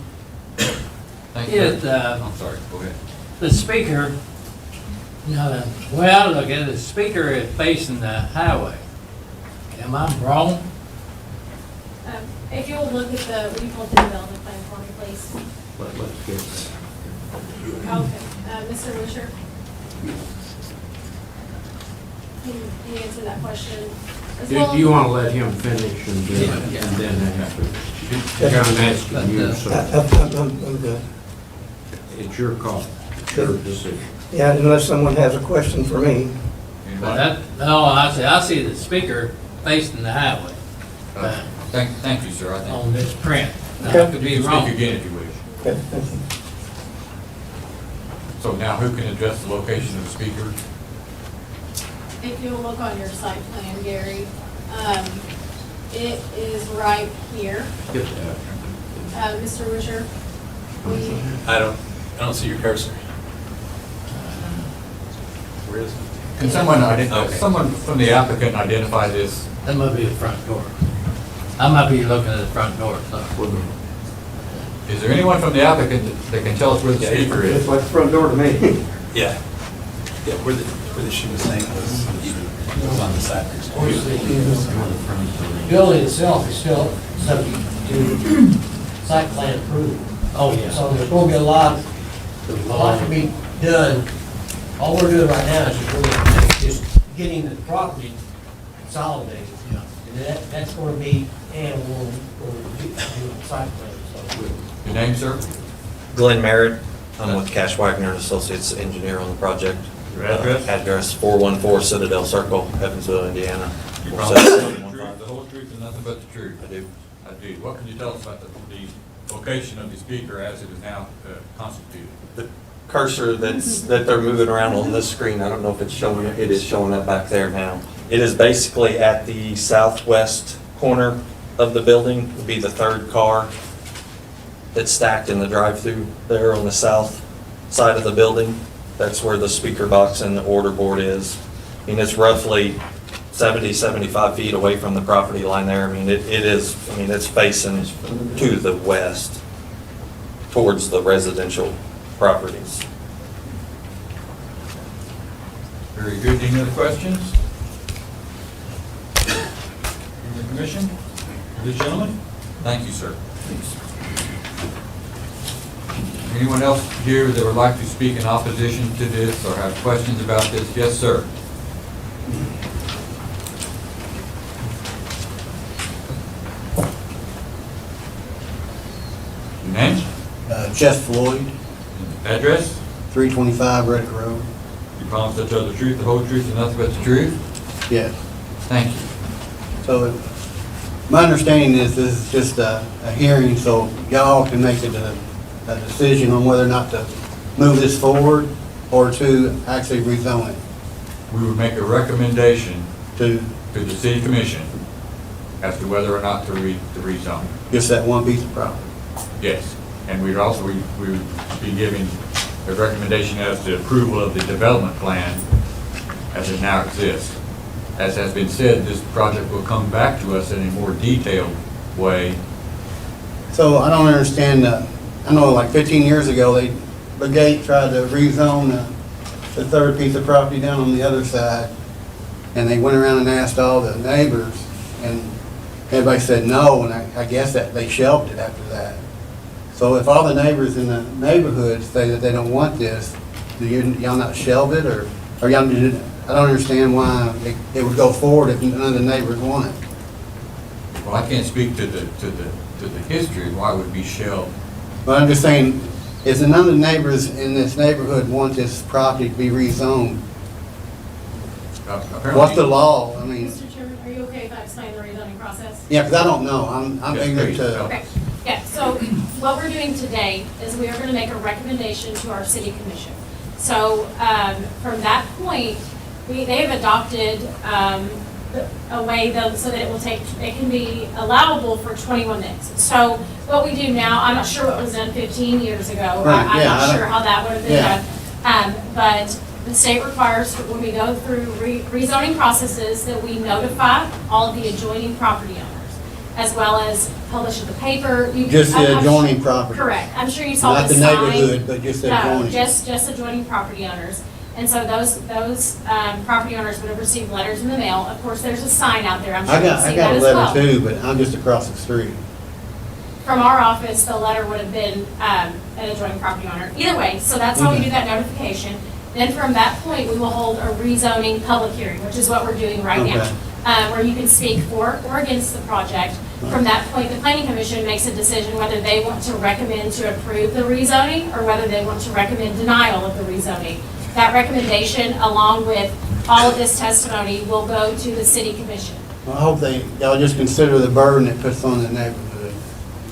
Thank you. I'm sorry, go ahead. The speaker, the way I look at it, the speaker is facing the highway. Am I wrong? If you'll look at will you pull up the development plan for me, please? Let's get that. Okay, Mr. Wisher? Can you answer that question? As well Do you want to let him finish and then after? I'm asking you, so I'm good. it's your call, it's your decision. Yeah, unless someone has a question for me. Anybody? I see the speaker facing the highway Thank you, sir, I think. on this print. Now, Okay. I could You be can wrong. speak again if you wish. Okay, thank you. So now who can address the location of the speaker? If you'll look on your site plan, Gary, it is right here. Get that. Mr. Wisher? I don't see your cursor. Where is it? Can someone, Okay. someone from the applicant identify this? That might be the front door. I might be looking at the front door, so. Is there anyone from the applicant that can tell us where the Yeah, speaker is? like the front door to me. Yeah. Yeah, where the she was saying was on the side. The building itself is still subject to site plan approval. Oh, yeah. So there's going to be a lot to be done. All we're doing right now is getting the property consolidated. And that's going to be annual or site plan. So Your name, sir? Glenn Merritt. I'm with Cash Wagner and Associates Engineer on the project. Your address? Address 414 Citadel Circle, Evansville, Indiana. You promise to tell the truth, 47715. the whole truth, and nothing but the truth? I do. I do. What can you tell us about the location of the speaker as it is now constituted? The cursor that they're moving around on this screen, I don't know if it's showing it. It is showing it back there now. It is basically at the southwest corner of the building. Would be the third car that's stacked in the drive-through there on the south side of the building. That's where the speaker box and the order board is. I mean, it's roughly 70, 75 feet away from the property line there. I mean, it's facing to the west towards the residential properties. Very good. Any other questions? From the commission? This gentleman? Thank you, sir. Anyone else here that would like to speak in opposition to this or have questions about this? Yes, sir. Your name? Jeff Floyd, Address? 325 Reddick Road. You promise to tell the truth, the whole truth, and nothing but the truth? Yes. Thank you. So my understanding is this is just a hearing, so y'all can make a decision on whether or not to move this forward or to actually rezone it We would make a recommendation to to the city commission as to whether or not to rezone. just that one piece of property. Yes, and we would be giving a recommendation as to approval of the development plan as it now exists. as has been said, this project will come back to us in a more detailed way. So I don't understand, I know like 15 years ago, the gate tried to rezone the third piece of property down on the other side. And they went around and asked all the neighbors, and everybody said no, and I guess that they shelved it after that. So if all the neighbors in the neighborhood say that they don't want this, do y'all not shelve it, or y'all, I don't understand why it would go forward if none of the neighbors want it. Well, I can't speak to the history of why it would be shelved. But I'm just saying, if none of the neighbors in this neighborhood want this property to be rezoned, Apparently- what's the law? I mean, Mr. Chairman, are you okay if I explain the rezoning process? yeah, because I don't know, I'm Yes, ignorant please, to. tell Okay, yeah, so what we're doing today is we are going to make a recommendation to our city commission. So from that point, they have adopted a way though, so that it can be allowable for 21 days. So what we do now, I'm not sure what was done 15 years ago. Right, I'm yeah, I not don't- sure how that would have been yeah. done. But the state requires, when we go through rezoning processes, that we notify all of the adjoining property owners, as well as publish in the paper. Just the I'm adjoining property. Correct. I'm sure you saw Not the the sign. neighborhood, but just the No, adjoining. just adjoining property owners. And so those property owners would have received letters in the mail. Of course, there's a sign out there. I'm sure I you've got seen that a as well. letter too, but I'm just across the street. From our office, the letter would have been an adjoining property owner. Either way, so that's how we do that notification. Then from that point, we will hold a rezoning public hearing, which is what we're doing right now, where you can speak for or against the project. From that point, the planning commission makes a decision whether they want to recommend to approve the rezoning or whether they want to recommend denial of the rezoning. That recommendation, along with all of this testimony, will go to the city commission. I hope y'all just consider the burden it puts on the neighborhood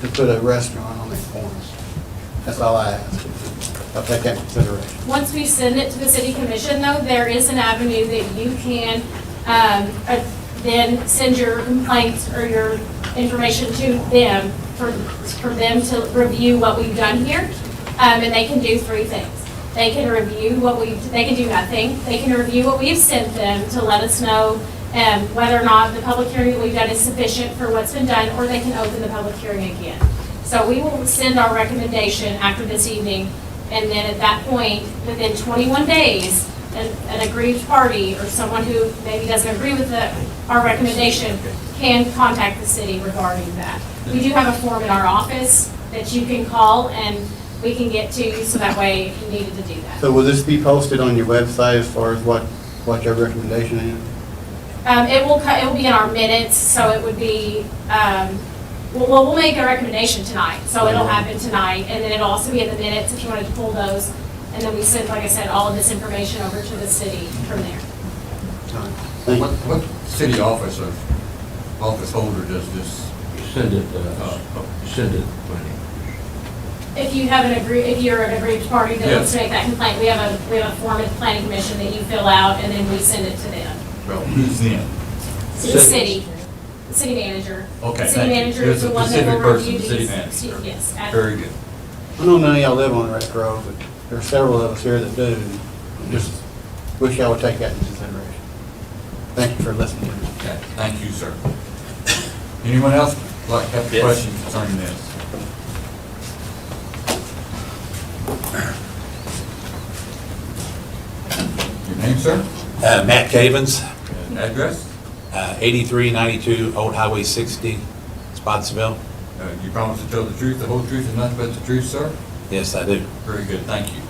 to put a restaurant on that corner. That's all I ask. I'll take that into consideration. Once we send it to the city commission, though, there is an avenue that you can then send your complaints or your information to them for them to review what we've done here. And they can do three things. They can review they can do nothing. They can review what we've sent them to let us know whether or not the public hearing that we've done is sufficient for what's been done, or they can open the public hearing again. So we will send our recommendation after this evening, and then at that point, within 21 days, an aggrieved party or someone who maybe doesn't agree with our recommendation can contact the city regarding that. We do have a form in our office that you can call and we can get to you, so that way if you needed to do that. So will this be posted on your website as far as what your recommendation is? It will be in our minutes, so it would be, we'll make a recommendation tonight, so it'll happen tonight, and then it'll also be in the minutes if you wanted to pull those, and then we send, like I said, all of this information over to the city from there. Thank you. What city office holder does this? Send it to planning. If you're an aggrieved party that wants to Yes. make that complaint, we have a form at the planning commission that you fill out, and then we send it to them. Well, who's them? The city manager. Okay, The city thank you. manager There's is a the one that specific will person, review the city these. manager. Yes. Very good. I know none of y'all live on Red Road, but there are several of us here that do. Just wish y'all would take that into consideration. Thank you for listening. Okay, thank you, sir. Anyone else like to have Yes. questions concerning this? Your name, sir? Matt Cavens, And address? 8392 Old Highway 60, Spotsville. You promise to tell the truth, the whole truth, and nothing but the truth, sir? Yes, I do. Very good, thank you.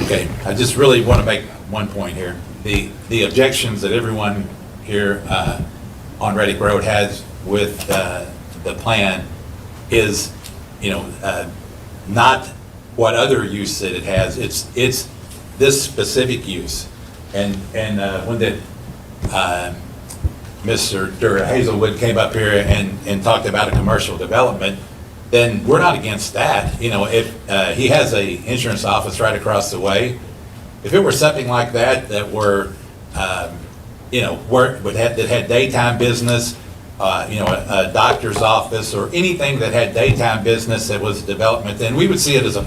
Okay, I just really want to make one point here. The objections that everyone here on Reddick Road has with the plan is, not what other use that it has. It's this specific use. And when Mr. Hazelwood came up here and talked about a commercial development, then we're not against that. If he has a insurance office right across the way, if it were something like that that had daytime business, a doctor's office or anything that had daytime business that was development, then we would see it as a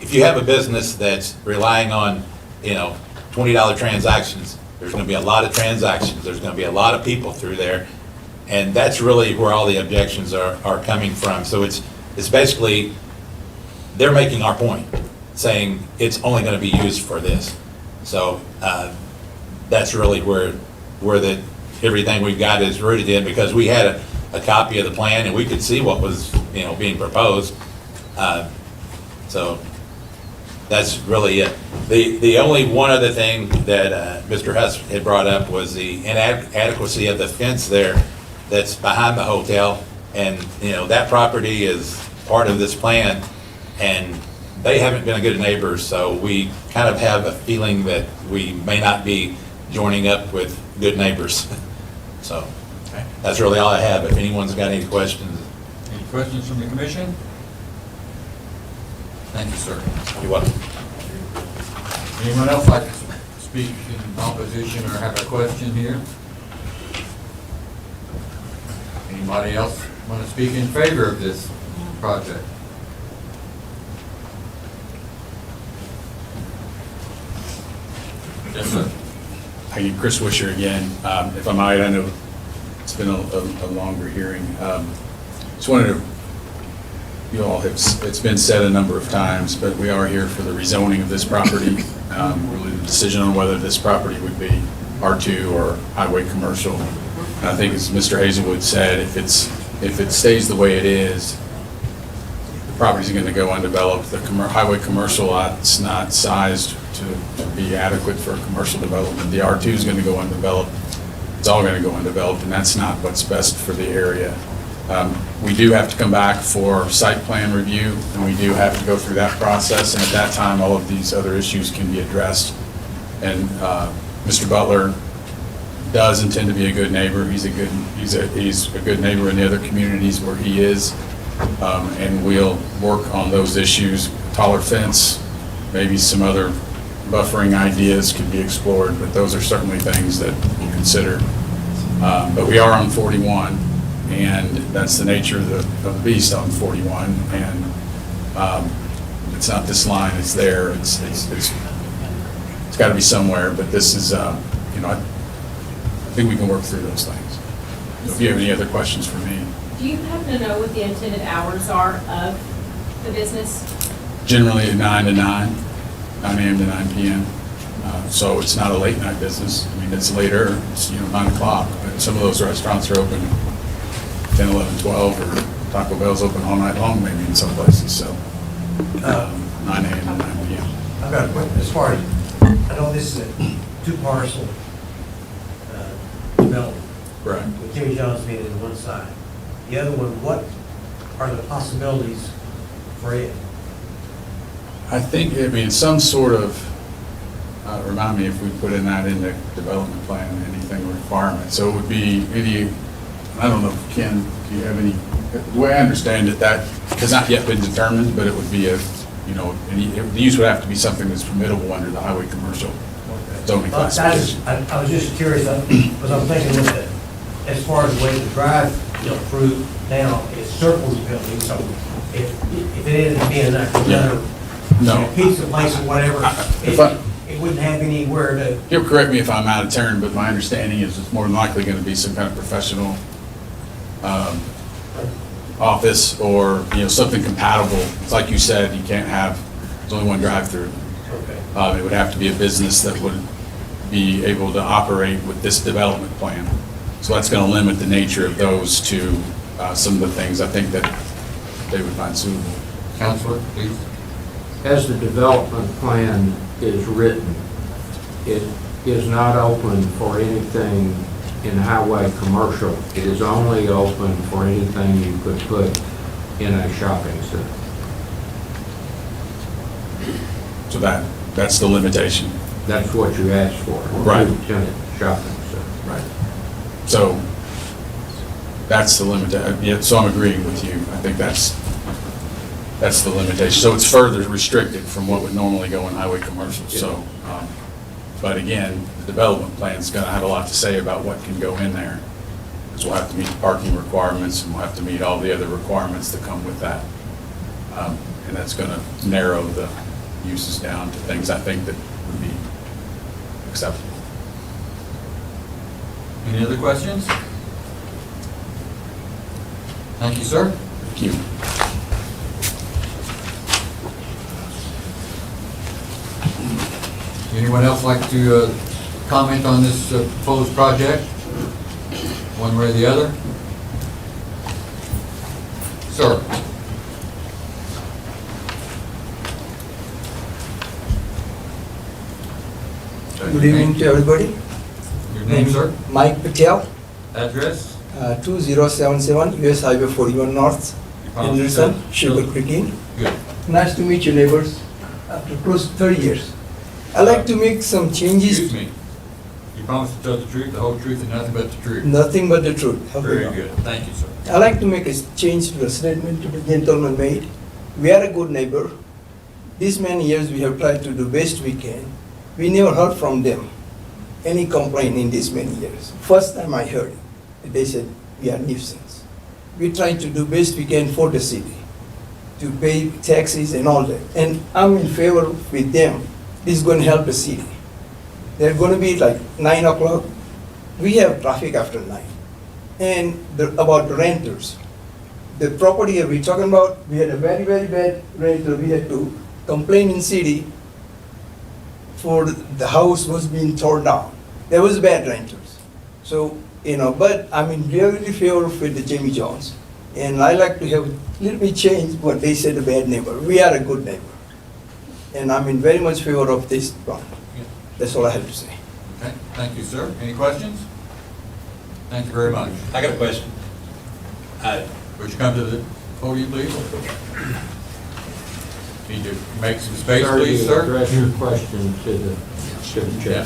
if you have a business that's relying on, you know, $20 transactions, there's gonna be a lot of transactions, there's gonna be a lot of people through there, and that's really where all the objections are coming from. So it's basically, they're making our point, saying it's only gonna be used for this. So, that's really where everything we've got is rooted in, because we had a copy of the plan and we could see what was, you know, being proposed. So that's really it. The only one other thing that Mr. Huss had brought up was the inadequacy of the fence there that's behind the hotel. And, you know, that property is part of this plan, and they haven't been a good neighbor, so we kind of have a feeling that we may not be joining up with good neighbors. So that's really all I have. If anyone's got any questions. Any questions from the commission? Thank you, sir. You're welcome. Anyone else like to speak in opposition or have a question here? Anybody else want to speak in favor of this project? Yes, sir. Hi, Chris Wisher again. If I might, I know it's been a longer hearing. Just wanted to, you all have, it's been said a number of times, but we are here for the rezoning of this property. Really the decision on whether this property would be R2 or highway commercial. And I think as Mr. Hazelwood said, if it stays the way it is, the property's going to go undeveloped. The highway commercial lot's not sized to be adequate for a commercial development. The R2 is going to go undeveloped. It's all going to go undeveloped, and that's not what's best for the area. We do have to come back for site plan review, and we do have to go through that process, and at that time, all of these other issues can be addressed. And Mr. Butler does intend to be a good neighbor. He's a good neighbor in the other communities where he is, and we'll work on those issues. Taller fence, maybe some other buffering ideas could be explored, but those are certainly things that we'll consider. But we are on 41, and that's the nature of the beast on 41. And it's not this line; it's there. It's got to be somewhere. But this is, you know, I think we can work through those things. If you have any other questions for me, Do you happen to know what the intended hours are of the business? generally at 9 to 9, 9 a.m. to 9 p.m. So it's not a late night business. I mean, it's later. It's 9 o'clock. But some of those restaurants are open 10, 11, 12, or Taco Bell's open all night long, maybe in some places. So 9 a.m. to 9 p.m. I've got a question, as far as, I know this is a two-parcel development, Right. with Jimmy John's being on one side. The other one, what are the possibilities for it? I think, I mean, some sort of, remind me if we put in that in the development plan, anything requirement. So it would be any, I don't know, Ken, do you have any, the way I understand it, that has not yet been determined, but it would be a, you know, the use would have to be something that's permittable under the highway commercial zoning classification. I was just curious, because I'm thinking with the, as far as the way the drive, through now, it circles the building, so if it ended up being another No. pizza place or whatever, If I- it wouldn't have anywhere to, He'll correct me if I'm out of turn, but my understanding is it's more than likely going to be some kind of professional office or, something compatible. It's like you said, you can't have, there's only one drive-through. okay. It would have to be a business that would be able to operate with this development plan. So that's going to limit the nature of those to some of the things I think that they would find suitable. Counselor, please. As the development plan is written, it is not open for anything in highway commercial. It is only open for anything you could put in a shopping center. So that's the limitation. That's what you asked for. Right. Two-tenant shopping center. Right. So that's the limit. Yeah, so I'm agreeing with you. I think that's the limitation. So it's further restricted from what would normally go in highway commercial. So, but again, the development plan is going to have a lot to say about what can go in there. Because we'll have to meet the parking requirements and we'll have to meet all the other requirements that come with that. And that's going to narrow the uses down to things I think that would be acceptable. Any other questions? Thank you, sir. Thank you. Anyone else like to comment on this proposed project? One way or the other? Sir? Good evening to everybody. Your name, sir? Mike Patel, Address? 2077 US Highway 41 North, Henderson, Sugar Creek Inn. Good. Nice to meet you neighbors after close to 30 years. I'd like to make some changes. Excuse me. You promise to tell the truth, the whole truth, and nothing but the truth? Nothing but the truth. Help me Very God. good. Thank you, sir. I'd like to make a change to the statement to the gentleman made. We are a good neighbor. These many years we have tried to do best we can. We never heard from them any complaint in these many years. First time I heard it, they said we are nuisance. We try to do best we can for the city, to pay taxes and all that. And I'm in favor with them. This is going to help the city. They're going to be like 9 o'clock. We have traffic after 9. And about the renters. The property that we're talking about, we had a very, very bad renter. We had to complain in city for the house was being torn down. There was bad renters. So, but I'm in really favor with the Jimmy Jones. And I like to have a little bit change what they said, a bad neighbor. We are a good neighbor. And I'm in very much favor of this plan. That's all I have to say. Okay, thank you, sir. Any questions? Thank you very much. I got a question. Would you come to the podium, please? Need to make some space, please, you sir? address your question to the chair.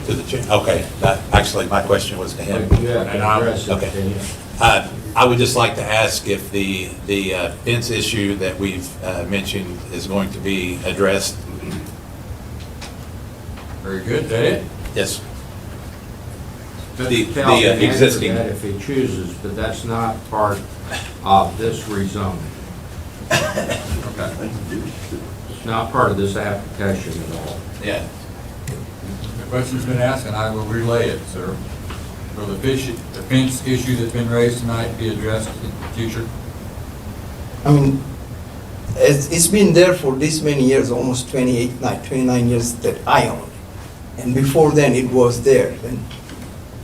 To the chair? Okay, actually, my question was to him. You have to address it Okay. to him. I would just like to ask if the fence issue that we've mentioned is going to be addressed. Very good. Is that it? Yes. Just The tell him to answer existing. that if he chooses, but that's not part of this rezoning. Okay. It's not part of this application at all. Yeah. The question's been asked, and I will relay it, sir. Will the fence issue that's been raised tonight be addressed in the future? I mean, it's been there for this many years, almost 29 years that I owned it. And before then, it was there. And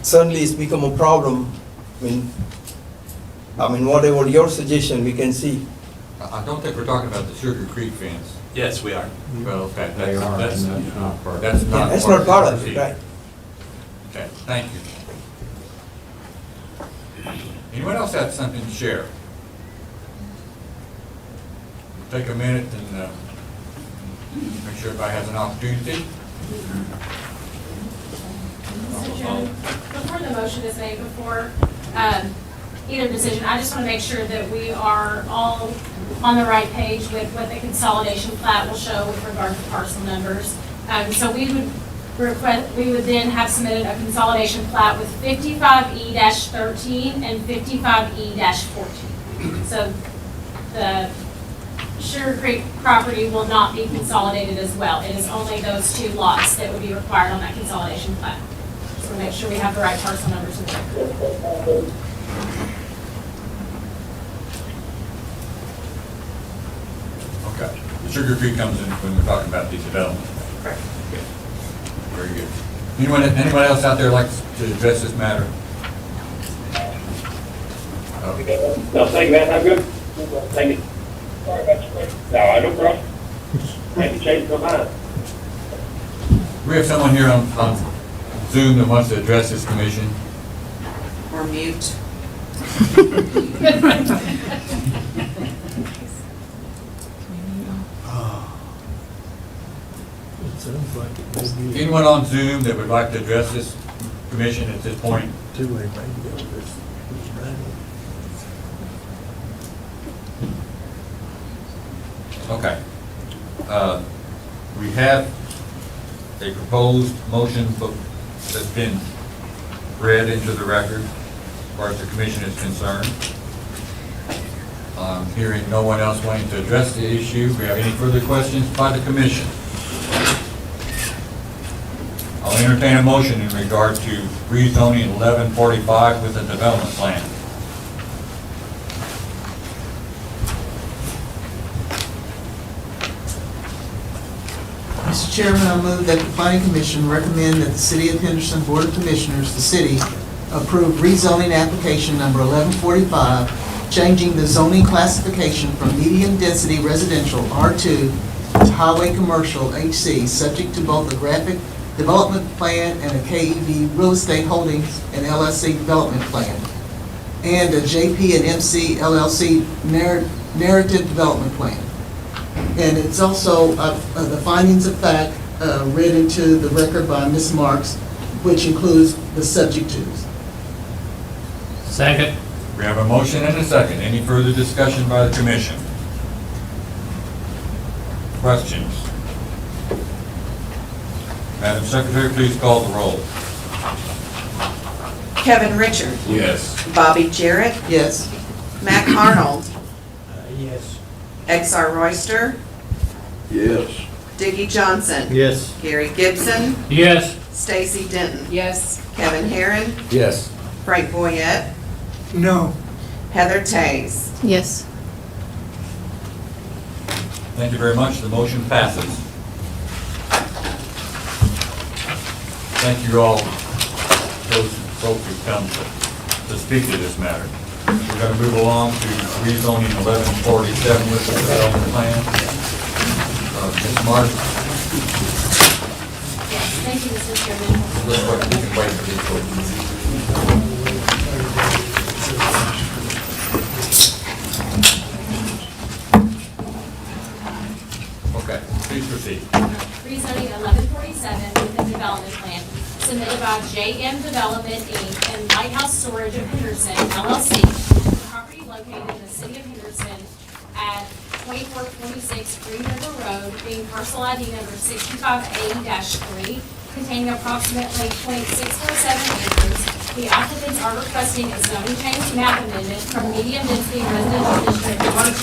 suddenly it's become a problem. I mean, whatever your suggestion, we can see. I don't think we're talking about the Sugar Creek fence. Yes, we are. Well, okay, They are, that's and that's not part of it. that's not. That's not part of the it, right? Okay, thank you. Anyone else have something to share? We'll take a minute and make sure everybody has an opportunity. Mr. Chairman, before the motion is made, before either decision, I just want to make sure that we are all on the right page with what the consolidation plat will show with regard to parcel numbers. So we would then have submitted a consolidation plat with 55E-13 and 55E-14. So the Sugar Creek property will not be consolidated as well. It is only those two lots that would be required on that consolidation plat. So make sure we have the right parcel numbers in there. Okay. The Sugar Creek comes in when we're talking about these developments. Correct. Okay. Very good. Anyone else out there like to address this matter? Okay. No, thank you, man. I'm good. Thank you. Sorry about your question. No, no problem. Maybe change my mind. We have someone here on Zoom that wants to address this commission. Or mute. Anyone on Zoom that would like to address this commission at this point? Okay. We have a proposed motion that's been read into the record as far as the commission is concerned. Hearing no one else wanting to address the issue, do we have any further questions by the commission? I'll entertain a motion in regard to rezoning 1145 with a development plan. Mr. Chairman, I move that the Planning Commission recommend that the City of Henderson Board of Commissioners, the city, approve rezoning application number 1145, changing the zoning classification from medium-density residential R2 to highway commercial HC, subject to both a graphic development plan and a KEV Real Estate Holdings and LLC development plan, and a JP and MC LLC narrative development plan. And it's also the findings of fact read into the record by Ms. Marks, which includes the subject tos. Second. We have a motion and a second. Any further discussion by the commission? Questions? Madam Secretary, please call the roll. Kevin Richard, Yes. Bobby Jarrett, Yes. Mac Arnold, Yes. XR Royster, Yes. Diggy Johnson, Yes. Gary Gibson, Yes. Stacy Denton, Yes. Kevin Herron, Yes. Frank Boyette, No. Heather Tays. Yes. Thank you very much. The motion passes. Thank you all, those folks who come to speak to this matter. We're going to move along to rezoning 1147 with the development plan. Ms. Martin, Yes, thank you, Mr. Chairman. we can wait for these folks. Okay, please proceed. Rezoning 1147 with a development plan submitted by JM Development Inc. and Lighthouse Storage of Henderson LLC, property located in the city of Henderson at 2426 Green River Road, being parcel ID number 65A-3, containing approximately .647 acres. The applicants are requesting a zoning change map amendment from medium-density residential district R2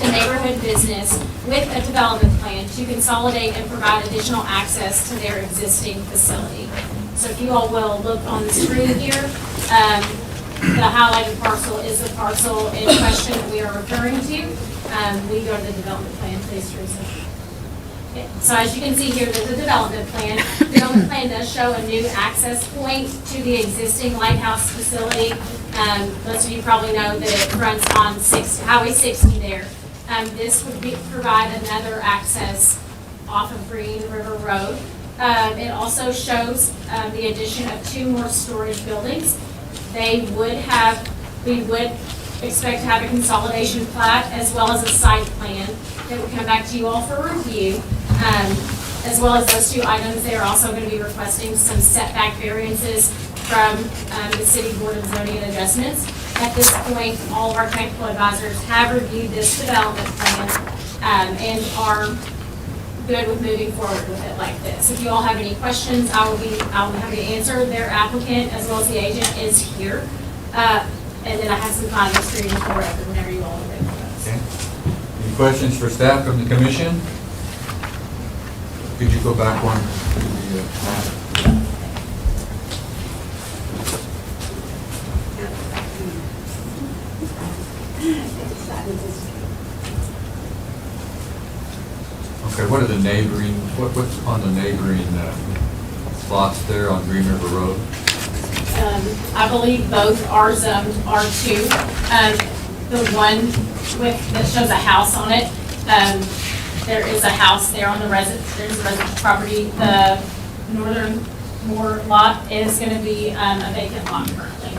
to neighborhood business with a development plan to consolidate and provide additional access to their existing facility. So if you all will look on the screen here, the highlighted parcel is the parcel in question that we are referring to. We go to the development plan, please, Teresa. Okay, so as you can see here, there's a development plan. The development plan does show a new access point to the existing lighthouse facility. Most of you probably know that it runs on Highway 60 there. This would provide another access off of Green River Road. It also shows the addition of 2 more storage buildings. We would expect to have a consolidation plat as well as a site plan that would come back to you all for review. As well as those 2 items, they are also going to be requesting some setback variances from the City Board of Zoning and Adjustments. At this point, all of our technical advisors have reviewed this development plan and are good with moving forward with it like this. If you all have any questions, I'll be happy to answer. Their applicant as well as the agent is here. And then I have some findings for you for it whenever you all are ready for those. Okay. Any questions for staff from the commission? Could you go back one? Okay, what are the neighboring, what's on the neighboring lots there on Green River Road? I believe both are zoned R2. The one that shows a house on it, there is a house there on the there's a residential property. The northern more lot is going to be a vacant lot currently.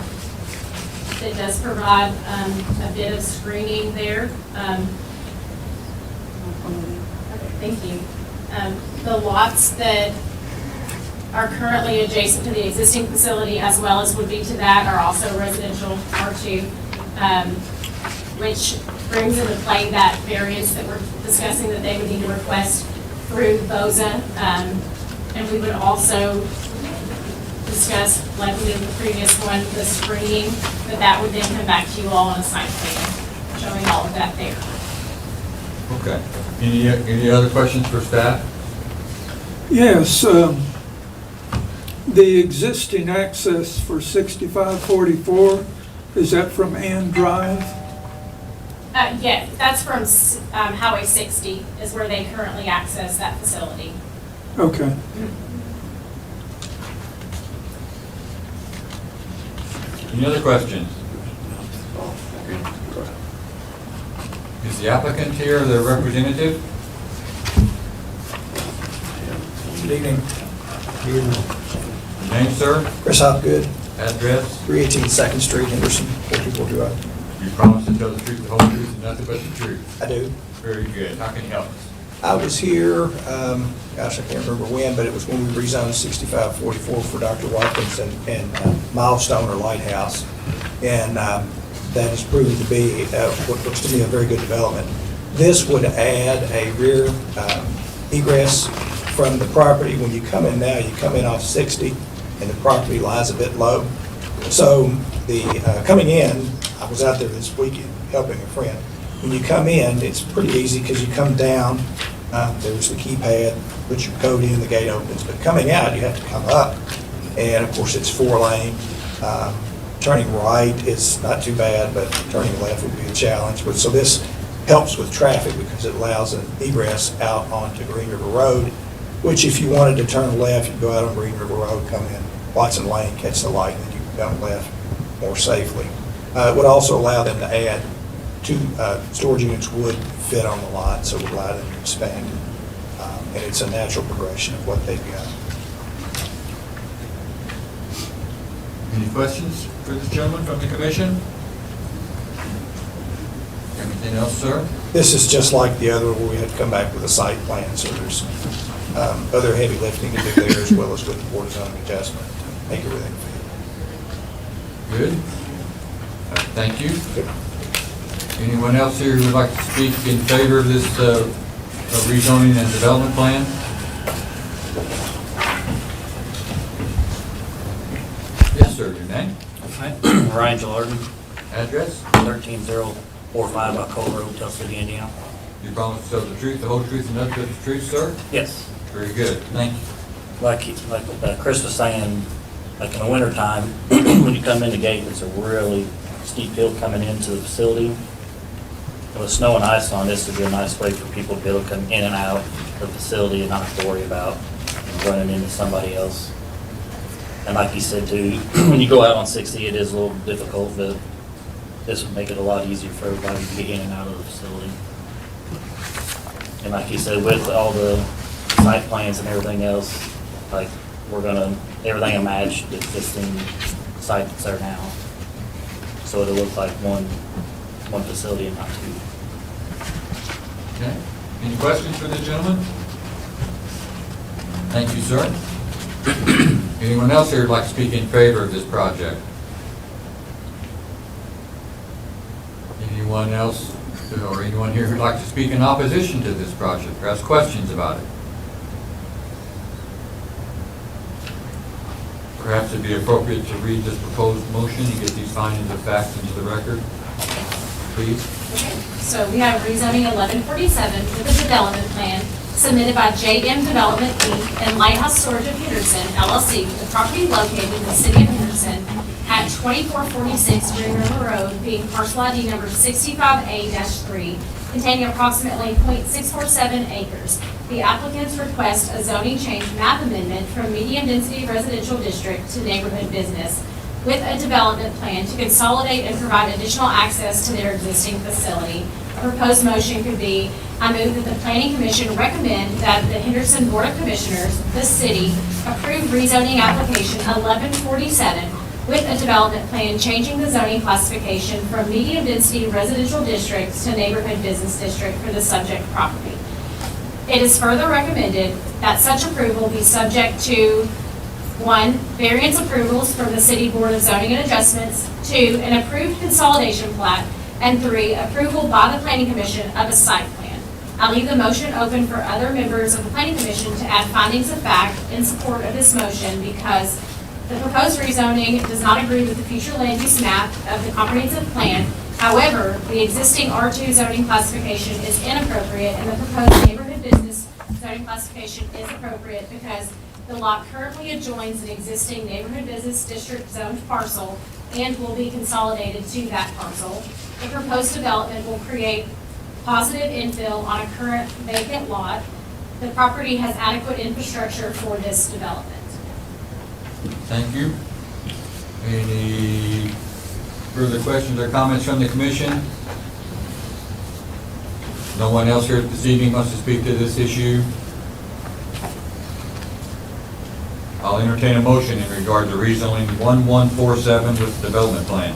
It does provide a bit of screening there. Okay, thank you. The lots that are currently adjacent to the existing facility as well as would be to that are also residential R2, which brings into play that variance that we're discussing that they would need to request through BOZA. And we would also discuss, like we did in the previous one, the screening, but that would then come back to you all on a site plan showing all of that there. Okay. Any other questions for staff? Yes, the existing access for 6544, is that from Ann Drive? Yeah, that's from Highway 60 is where they currently access that facility. Okay. Any other questions? Is the applicant here, or their representative? Good evening. Name, sir? Chris Hopgood, Address? 318 Second Street, Henderson, 4242. You promise to tell the truth, the whole truth, and nothing but the truth. I do. Very good. How can you help us? I was here, gosh, I can't remember when, but it was when we rezoned 6544 for Dr. Watkins and Milestone or Lighthouse. And that has proven to be what looks to me a very good development. This would add a rear egress from the property. When you come in now, you come in off 60 and the property lies a bit low. So the coming in, I was out there this weekend helping a friend. When you come in, it's pretty easy because you come down, there's the keypad, put your code in, the gate opens. But coming out, you have to come up. And of course, it's 4-lane. Turning right is not too bad, but turning left would be a challenge. But so this helps with traffic because it allows an egress out onto Green River Road, which if you wanted to turn left, you'd go out on Green River Road, come in Watson Lane, catch the light, and then you can come left more safely. It would also allow them to add 2 storage units would fit on the lot, so it would allow them to expand it. And it's a natural progression of what they've got. Any questions for this gentleman from the commission? Anything else, sir? This is just like the other where we had to come back with a site plan, so there's other heavy lifting to do there as well as with the Board of Zoning Adjustment to make everything fit. Good. Thank you. Anyone else here who would like to speak in favor of this rezoning and development plan? Yes, sir. Your name? Ryan Gillardin, Address? 13045 Buckle Road, Tell City, Indiana. You promise to tell the truth, the whole truth, and nothing but the truth, sir? Yes. Very good. Thank you. Like Chris was saying, like in the wintertime, when you come in the gate, it's a really steep hill coming into the facility. With snow and ice on, this would be a nice way for people to be able to come in and out of the facility and not have to worry about running into somebody else. And like he said too, when you go out on 60, it is a little difficult, but this would make it a lot easier for everybody to get in and out of the facility. And like he said, with all the site plans and everything else, like everything will match the existing site that's there now. So it'll look like one facility and not 2. Okay. Any questions for this gentleman? Thank you, sir. Anyone else here who'd like to speak in favor of this project? Anyone else, or anyone here who'd like to speak in opposition to this project or ask questions about it? Perhaps it'd be appropriate to read this proposed motion and get these findings of facts into the record, please. Okay, so we have rezoning 1147 with a development plan submitted by JM Development Inc. and Lighthouse Storage of Henderson LLC, the property located in the city of Henderson at 2446 Green River Road, being parcel ID number 65A-3, containing approximately .647 acres. The applicants request a zoning change map amendment from medium-density residential district to neighborhood business with a development plan to consolidate and provide additional access to their existing facility. A proposed motion could be, I move that the Planning Commission recommend that the Henderson Board of Commissioners, the city, approve rezoning application 1147 with a development plan changing the zoning classification from medium-density residential districts to neighborhood business district for the subject property. It is further recommended that such approval be subject to 1, variance approvals from the City Board of Zoning and Adjustments, 2, an approved consolidation plat, and 3, approval by the Planning Commission of a site plan. I leave the motion open for other members of the Planning Commission to add findings of fact in support of this motion because the proposed rezoning does not agree with the future land use map of the comprehensive plan However, the existing R2 zoning classification is inappropriate and the proposed neighborhood business zoning classification is appropriate because the lot currently adjoins an existing neighborhood business district zoned parcel and will be consolidated to that parcel. The proposed development will create positive infill on a current vacant lot. The property has adequate infrastructure for this development. Thank you. Any further questions or comments from the commission? No one else here this evening wants to speak to this issue? I'll entertain a motion in regard to rezoning 1147 with the development plan.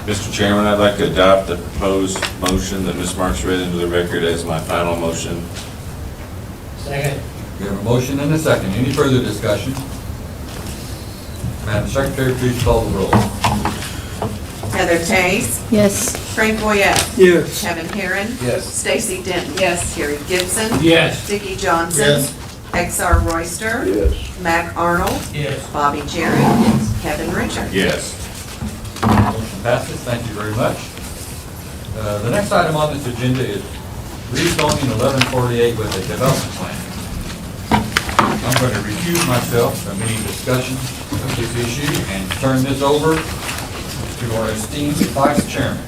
Mr. Chairman, I'd like to adopt the proposed motion that Ms. Marks read into the record as my final motion. Second. We have a motion and a second. Any further discussion? Madam Secretary, please call the roll. Heather Chase, Yes. Frank Boyette, Yes. Kevin Herron, Yes. Stacy Denton. Yes. Terry Gibson. Yes. Dickie Johnson. XR Royster. Yes. Mac Arnold. Yes. Bobby Jerry. Kevin Richards. Yes. Motion passes. Thank you very much. The next item on this agenda is rezoning 1148 with a development plan. I'm going to recuse myself from any discussion of this issue and turn this over to our esteemed vice chairman.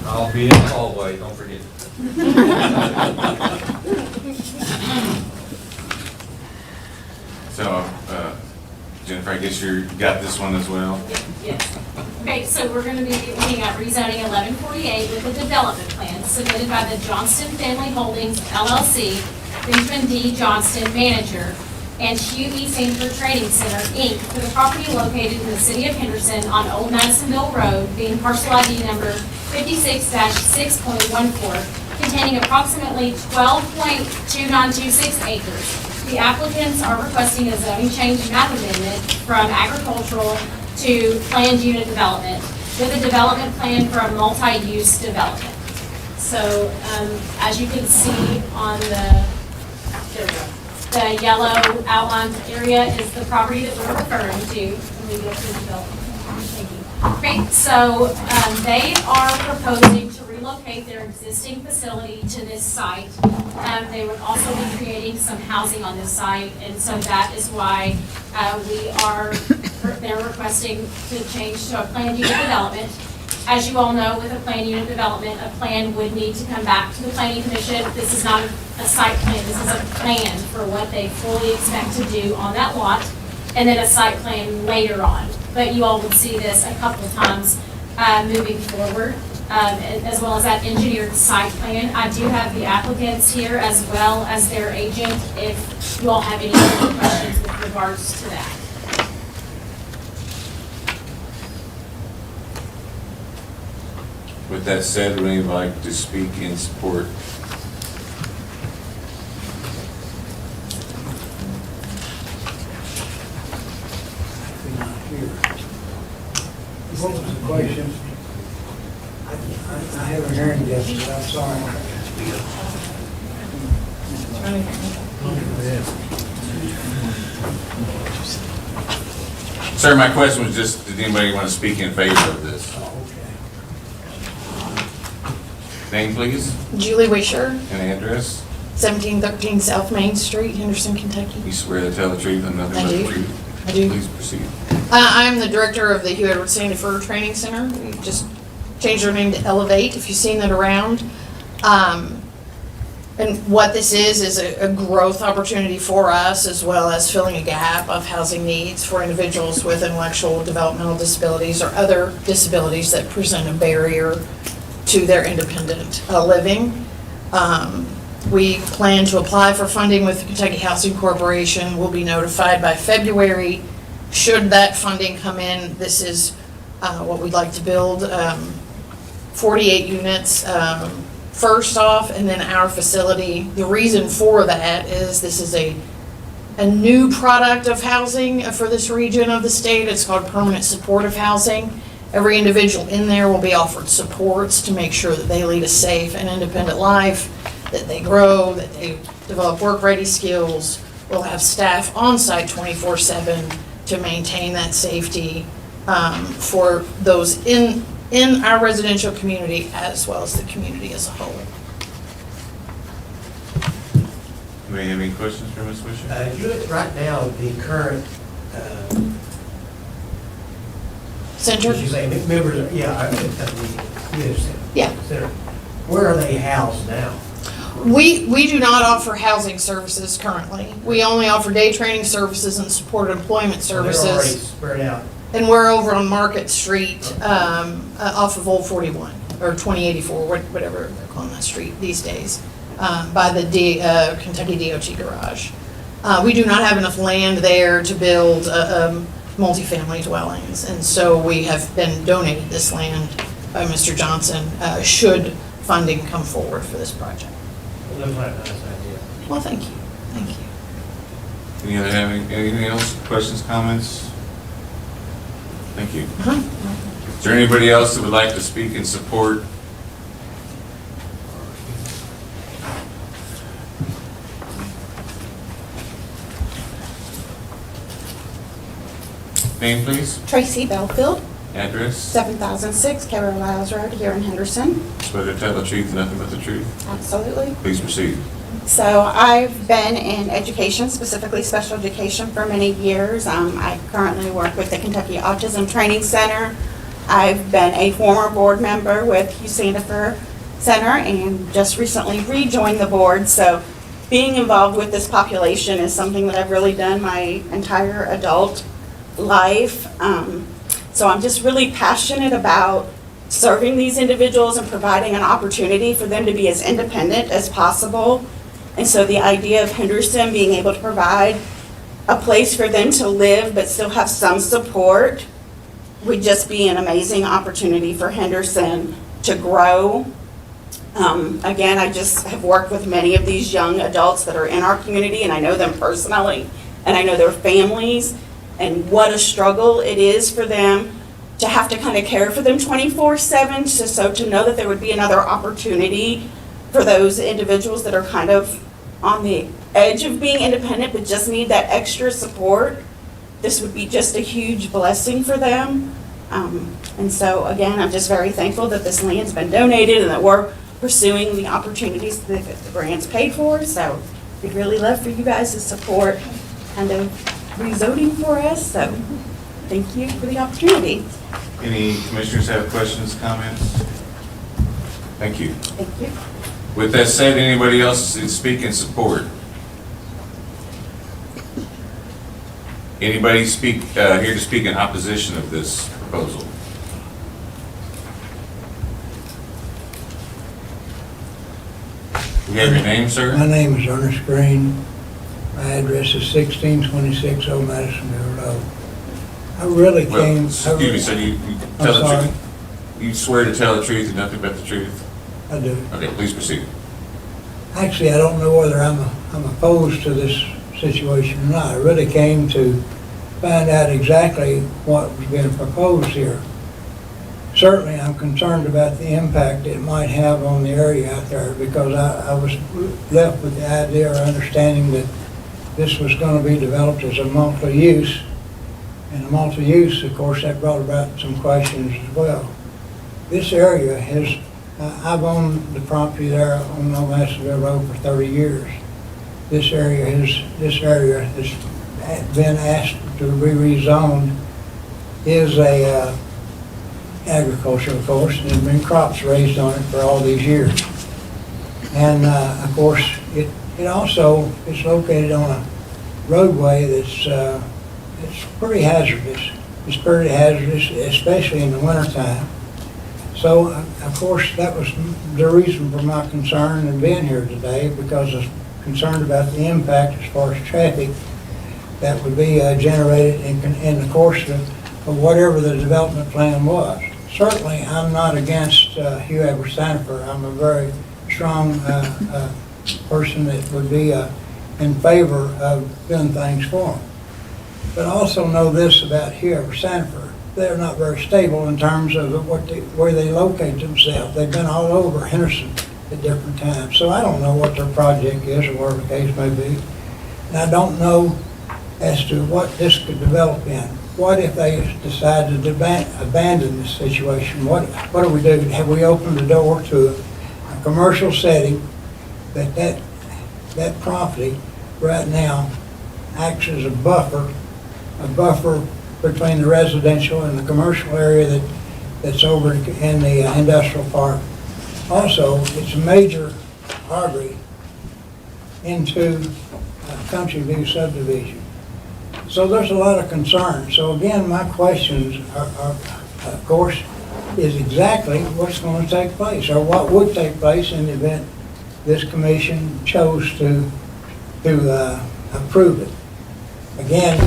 I'll be in the hallway, don't forget. So, Jennifer, I guess you got this one as well? Yes. Okay, so we're going to be looking at rezoning 1148 with a development plan submitted by the Johnston Family Holdings LLC, Benjamin D. Johnston, manager, and Hugh E. Sanford Training Center, Inc., for the property located in the city of Henderson on Old Madisonville Road, being parcel ID number 56-6.14, containing approximately 12.2926 acres. The applicants are requesting a zoning change map amendment from agricultural to planned unit development with a development plan for a multi-use development. So as you can see on the yellow outlined area is the property that we're referring to when we go through the development. Thank you. Great, so they are proposing to relocate their existing facility to this site. They would also be creating some housing on this site, and so that is why they're requesting to change to a planned unit development. As you all know, with a planned unit development, a plan would need to come back to the planning commission. This is not a site plan, this is a plan for what they fully expect to do on that lot, and then a site plan later on. But you all would see this a couple of times moving forward, as well as that engineered site plan. I do have the applicants here as well as their agent if you all have any other questions with regards to that. With that said, would anybody like to speak in support? What was the question? I haven't heard this, but I'm sorry. Sir, my question was just, did anybody want to speak in favor of this? Name, please, Julie Wisher, and address. 1713 South Main Street, Henderson, Kentucky. You swear to tell the truth and nothing I but the do. truth? I do. Please proceed. I'm the director of the Hugh Edward Sanford Training Center. We just changed our name to Elevate, if you've seen that around. And what this is a growth opportunity for us, as well as filling a gap of housing needs for individuals with intellectual developmental disabilities or other disabilities that present a barrier to their independent living. We plan to apply for funding with the Kentucky Housing Corporation. We'll be notified by February. Should that funding come in, this is what we'd like to build, 48 units first off, and then our facility. The reason for that is this is a new product of housing for this region of the state. It's called permanent supportive housing. Every individual in there will be offered supports to make sure that they lead a safe and independent life, that they grow, that they develop work-ready skills. We'll have staff on site 24/7 to maintain that safety for those in our residential community as well as the community as a whole. Do we have any questions for Ms. Wisher? You look right now, the current, Center? did you say members, yeah, the youth center. Yeah. Center. Where are they housed now? We do not offer housing services currently. We only offer day training services and supported employment They're already services. spread out. And we're over on Market Street, off of Old 41, or 2084, whatever they're calling that street these days, by the Kentucky DOT garage. We do not have enough land there to build multifamily dwellings, and so we have been donated this land by Mr. Johnson, should funding come forward for this project. It looks like a nice idea. Well, thank you, thank you. Anything else? Questions, comments? Thank you. Uh-huh. Is there anybody else that would like to speak in support? Name, please. Tracy Belfield, Address. 7006 Carroll Isles Road here in Henderson. Swear to tell the truth and nothing but the truth. Absolutely. Please proceed. So I've been in education, specifically special education, for many years. I currently work with the Kentucky Autism Training Center. I've been a former board member with Hugh Sandifer Center and just recently rejoined the board. So being involved with this population is something that I've really done my entire adult life. So I'm just really passionate about serving these individuals and providing an opportunity for them to be as independent as possible. And so the idea of Henderson being able to provide a place for them to live but still have some support would just be an amazing opportunity for Henderson to grow. Again, I just have worked with many of these young adults that are in our community, and I know them personally, and I know their families, and what a struggle it is for them to have to kind of care for them 24/7, so to know that there would be another opportunity for those individuals that are kind of on the edge of being independent but just need that extra support. This would be just a huge blessing for them. And so again, I'm just very thankful that this land's been donated and that we're pursuing the opportunities that the grant's paid for. So we'd really love for you guys to support kind of rezoning for us. So thank you for the opportunity. Any commissioners have questions, comments? Thank you. Thank you. With that said, anybody else to speak in support? Anybody speak here to speak in opposition of this proposal? We have your name, sir? My name is Ernest Green. My address is 1626 Old Madisonville Road. I really Well, came... excuse me, sir, you I'm tell the sorry. truth. You swear to tell the truth and nothing but the truth? I do. Okay, please proceed. Actually, I don't know whether I'm opposed to this situation or not. I really came to find out exactly what was being proposed here. Certainly, I'm concerned about the impact it might have on the area out there because I was left with the idea or understanding that this was going to be developed as a multi-use. And a multi-use, of course, that brought about some questions as well. This area has, I've owned the property there on Old Madisonville Road for 30 years. This area has been asked to be rezoned is a agriculture, of course, and there's been crops raised on it for all these years. And of course, it also is located on a roadway that's it's pretty hazardous. It's pretty hazardous, especially in the wintertime. So, of course, that was the reason for my concern in being here today, because I was concerned about the impact as far as traffic that would be generated in the course of whatever the development plan was. Certainly, I'm not against Hugh Sandifer. I'm a very strong person that would be in favor of doing things for him. But I also know this about Hugh Sandifer. They're not very stable in terms of where they locate themselves. They've been all over Henderson at different times. So I don't know what their project is or whatever the case may be. And I don't know as to what this could develop in. what if they decide to abandon this situation? What do we do? Have we opened the door to a commercial setting that property right now acts as a buffer between the residential and the commercial area that's over in the industrial park. Also, it's a major artery into Country View subdivision. So there's a lot of concern. So again, my questions are of course, is exactly what's going to take place, or what would take place in the event this commission chose to approve it. Again,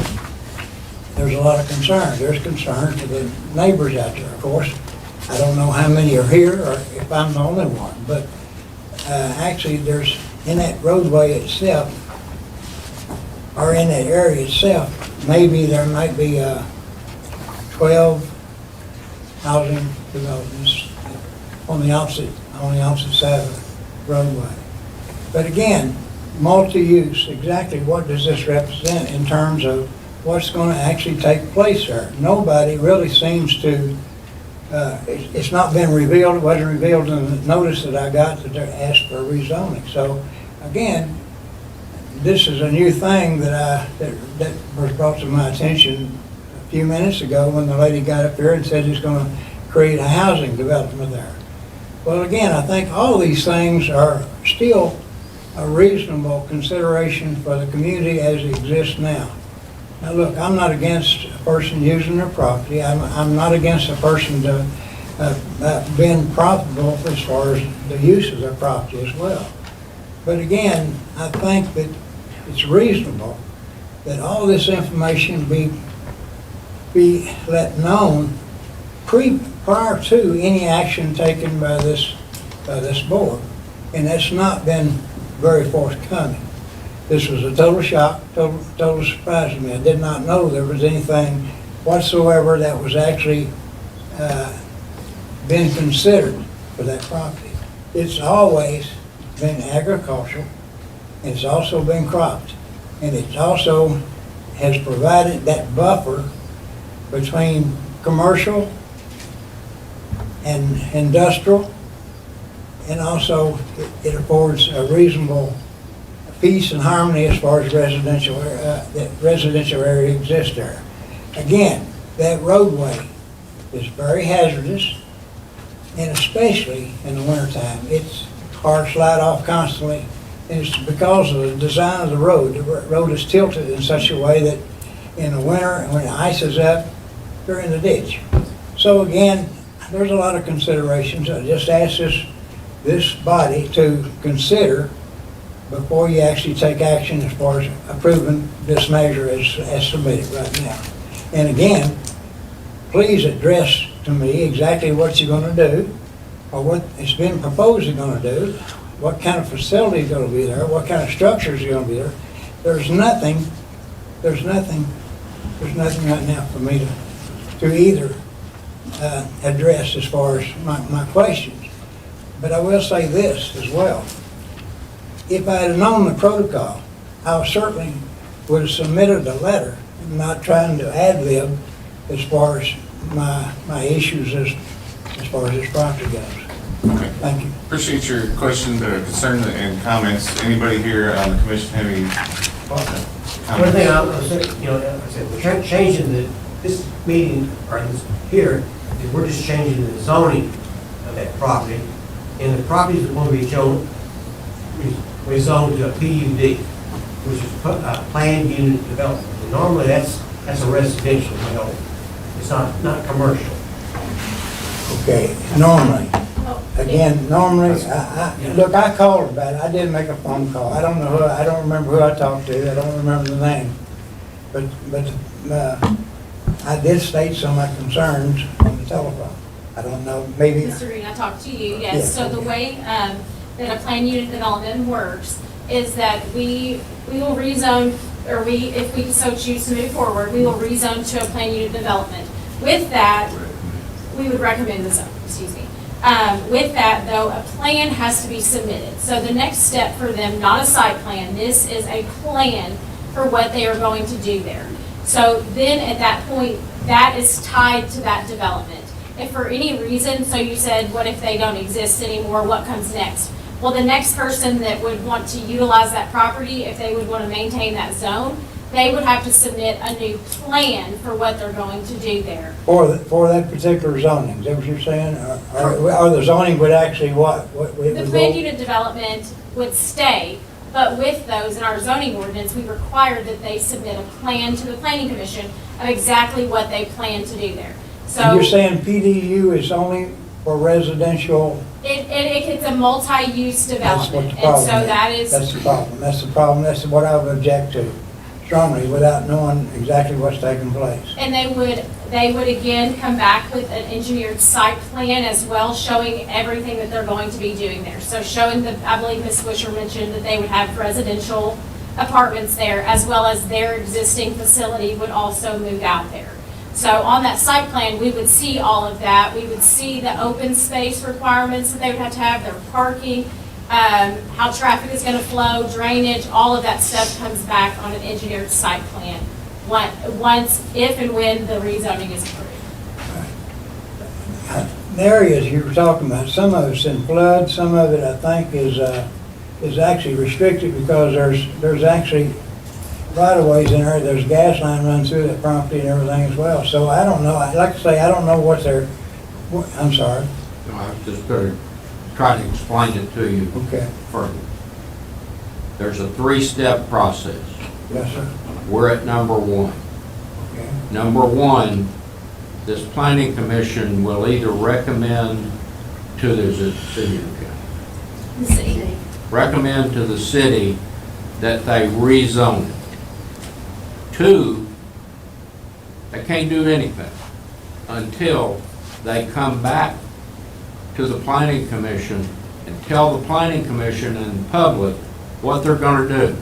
there's a lot of concern. There's concern for the neighbors out there, of course. I don't know how many are here, or if I'm the only one, but actually there's, in that roadway itself, or in that area itself, maybe there might be 12 housing developments on the opposite side of the roadway. But again, multi-use, exactly what does this represent in terms of what's going to actually take place there? Nobody really seems to, it's not been revealed, it wasn't revealed in the notice that I got that they asked for rezoning. So again, this is a new thing that was brought to my attention a few minutes ago when the lady got up here and said he's going to create a housing development there. Well, again, I think all these things are still a reasonable consideration for the community as it exists now. Now, look, I'm not against a person using their property. I'm not against a person being profitable as far as the use of their property as well. But again, I think that it's reasonable that all this information be let known prior to any action taken by this board. And that's not been very forthcoming. This was a total shock, total surprise to me. I did not know there was anything whatsoever that was actually been considered for that property. It's always been agricultural, and it's also been cropped, and it also has provided that buffer between commercial and industrial, and also it affords a reasonable peace and harmony as far as that residential area exists there. Again, that roadway is very hazardous, and especially in the wintertime. It's cars slide off constantly, and it's because of the design of the road. The road is tilted in such a way that in the winter, when the ice is up, they're in the ditch. So again, there's a lot of considerations. I just ask this body to consider before you actually take action as far as approving this measure as submitted right now. And again, please address to me exactly what you're going to do, or what it's been proposed you're going to do, what kind of facility is going to be there, what kind of structures are going to be there. There's nothing right now for me to either address as far as my questions. But I will say this as well. If I had known the protocol, I certainly would have submitted a letter, not trying to ad-lib as far as my issues as far as this property goes. Okay. Thank you. Appreciate your questions or concerns and comments. Anybody here on the commission have any comments? One thing I was saying, I said, we're changing this meeting, or this here, is we're just changing the zoning of that property. And the properties that want to be rezoned to a PUD, which is planned unit development. And normally that's a residential development. It's not commercial. Okay, normally. Again, normally, look, I called about it. I did make a phone call. I don't remember who I talked to. I don't remember the name. But I did state some of my concerns on the telephone. I don't know, maybe. Mr. Green, I talked to you, yes. Yes. So the way that a planned unit development works is that we will rezone, or if we so choose to move forward, we will rezone to a planned unit development. With that, we would recommend the zone, excuse me. With that, though, a plan has to be submitted. So the next step for them, not a site plan, this is a plan for what they are going to do there. So then at that point, that is tied to that development. If for any reason, so you said, what if they don't exist anymore, what comes next? Well, the next person that would want to utilize that property, if they would want to maintain that zone, they would have to submit a new plan for what they're going to do there. For that particular zoning, is that what you're saying? Or the zoning would actually what? The planned unit development would stay, but with those in our zoning ordinance, we require that they submit a plan to the planning commission of exactly what they plan to do there. So And you're saying PDU is only for residential? it's a multi-use That's what development, the and problem so that is. That's the problem. That's the problem. That's what I would object to strongly without knowing exactly what's taking place. And they would again come back with an engineered site plan as well, showing everything that they're going to be doing there. So showing I believe Ms. Swisher mentioned that they would have residential apartments there, as well as their existing facility would also move out there. So on that site plan, we would see all of that. We would see the open space requirements that they would have to have, their parking, how traffic is going to flow, drainage, all of that stuff comes back on an engineered site plan once, if and when the rezoning is approved. The areas you were talking about, some of it's in flood, some of it I think is actually restricted because there's actually right-of-ways in there, there's a gas line running through that property and everything as well. So I don't know, like I say, I don't know what I'm sorry. No, I was just going to try to explain it to you Okay. further. There's a 3-step process. Yes, sir. We're at number 1. Okay. Number 1, this planning commission will either recommend to the city or county. The city. Recommend to the city that they rezone it. 2, they can't do anything until they come back to the planning commission and tell the planning commission and the public what they're going to do.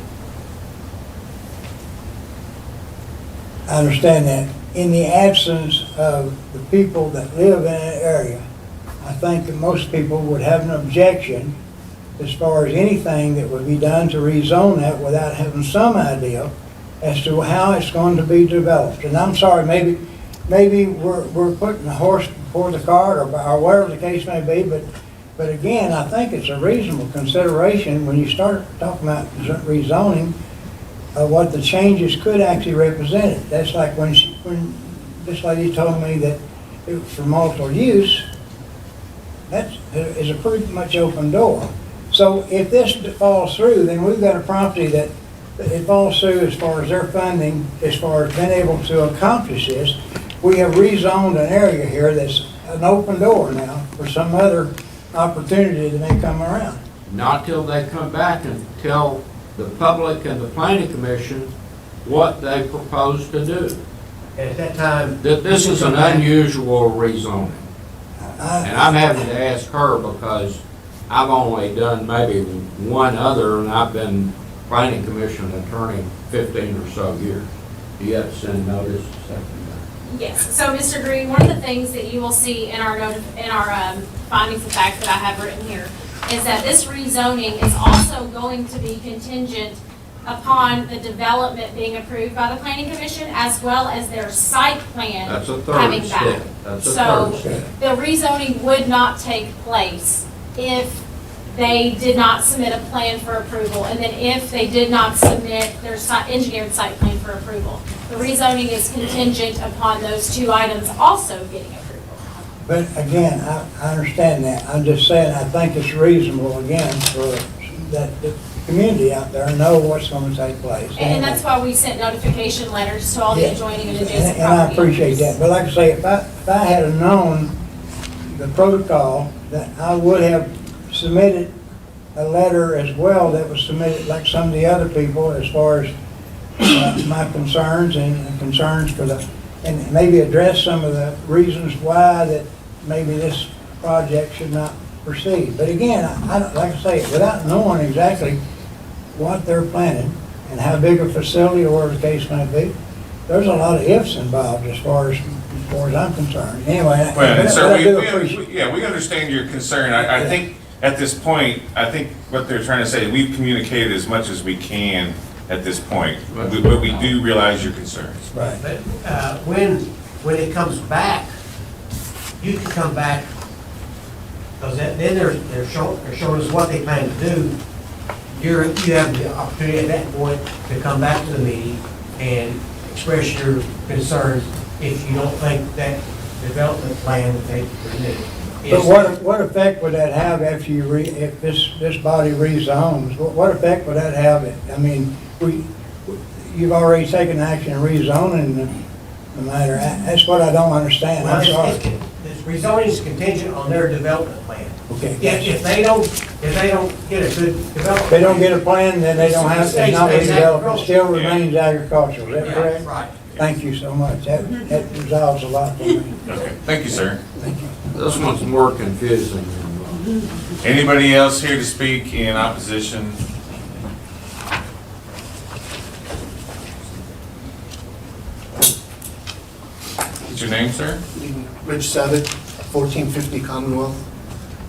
I understand that. In the absence of the people that live in that area, I think that most people would have an objection as far as anything that would be done to rezone that without having some idea as to how it's going to be developed. And I'm sorry, maybe we're putting the horse before the cart or whatever the case may be, but again, I think it's a reasonable consideration when you start talking about rezoning what the changes could actually represent. That's like when this lady told me that it was for multiple use, that is a pretty much open door. So if this falls through, then we've got a property that it falls through as far as their funding, as far as being able to accomplish this. We have rezoned an area here that's an open door now for some other opportunity that may come around. Not till they come back and tell the public and the planning commission what they propose to do. At that time. This is an unusual rezoning. And I'm having to ask her because I've only done maybe one other, and I've been planning commission attorney 15 or so years. Do you have to send notice? Yes, so Mr. Green, one of the things that you will see in our findings of fact that I have written here is that this rezoning is also going to be contingent upon the development being approved by the planning commission as well as their site plan That's a third coming step. back. That's a So third step. the rezoning would not take place if they did not submit a plan for approval, and then if they did not submit their engineered site plan for approval. The rezoning is contingent upon those 2 items also getting approval. But again, I understand that. I'm just saying, I think it's reasonable, again, for that the community out there know what's going to take place. And that's why we sent notification letters to all the Yeah. adjoining and adjacent property And I appreciate owners. that. But like I say, if I had known the protocol, that I would have submitted a letter as well that was submitted like some of the other people as far as my concerns and concerns for and maybe address some of the reasons why that maybe this project should not proceed. But again, I don't, like I say, without knowing exactly what they're planning and how big a facility or whatever the case may be, there's a lot of ifs involved as far as I'm concerned. Anyway, Well, sir, I do appreciate. we understand your concern. I think at this point, I think what they're trying to say, we've communicated as much as we can at this point, but we do realize your concerns. Right. But when it comes back, you can come back, because then they're showing us what they plan to do. You have the opportunity at that point to come back to the meeting and express your concerns if you don't think that development plan that they presented is. But what effect would that have if if this body rezones? What effect would that have? I mean, you've already taken action in rezoning the matter. That's what I don't understand. Well, I'm sorry. this rezoning is contingent on their development plan. Okay. If they don't get a good development. If they don't get a plan, then they don't have, it's not Stays redeveloped, it agricultural. still remains agricultural, is that Yeah, correct? right. Thank you so much, that resolves a lot for me. Okay, thank you, sir. Thank you. This one's more confusing than, Anybody else here to speak in opposition? What's your name, sir? Rich Savick, 1450 Commonwealth.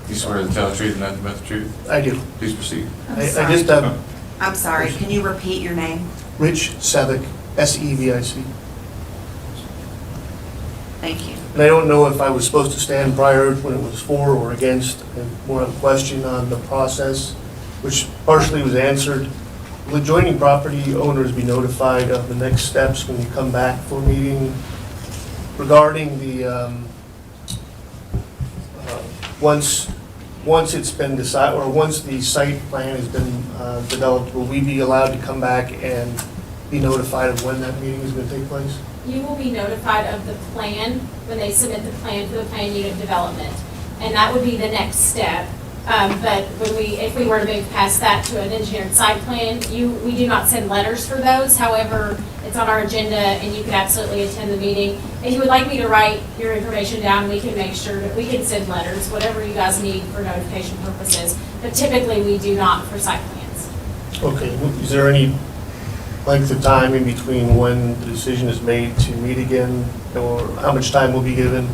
You swear to tell the truth and nothing but the truth? I do. Please proceed. I just have I'm sorry, can you repeat your name? Rich Savick, S-E-V-I-C. Thank you. And I don't know if I was supposed to stand prior when it was for or against, and more of a question on the process, which partially was answered. Will adjoining property owners be notified of the next steps when you come back for a meeting regarding the, once it's been decided, or once the site plan has been developed, will we be allowed to come back and be notified of when that meeting is going to take place? You will be notified of the plan when they submit the plan for the plan unit development. And that would be the next step. But if we were to move past that to an engineered site plan, we do not send letters for those. However, it's on our agenda and you can absolutely attend the meeting. If you would like me to write your information down, we can make sure that we can send letters, whatever you guys need for notification purposes. But typically, we do not for site plans. Okay, is there any length of time in between when the decision is made to meet again, or how much time will be given?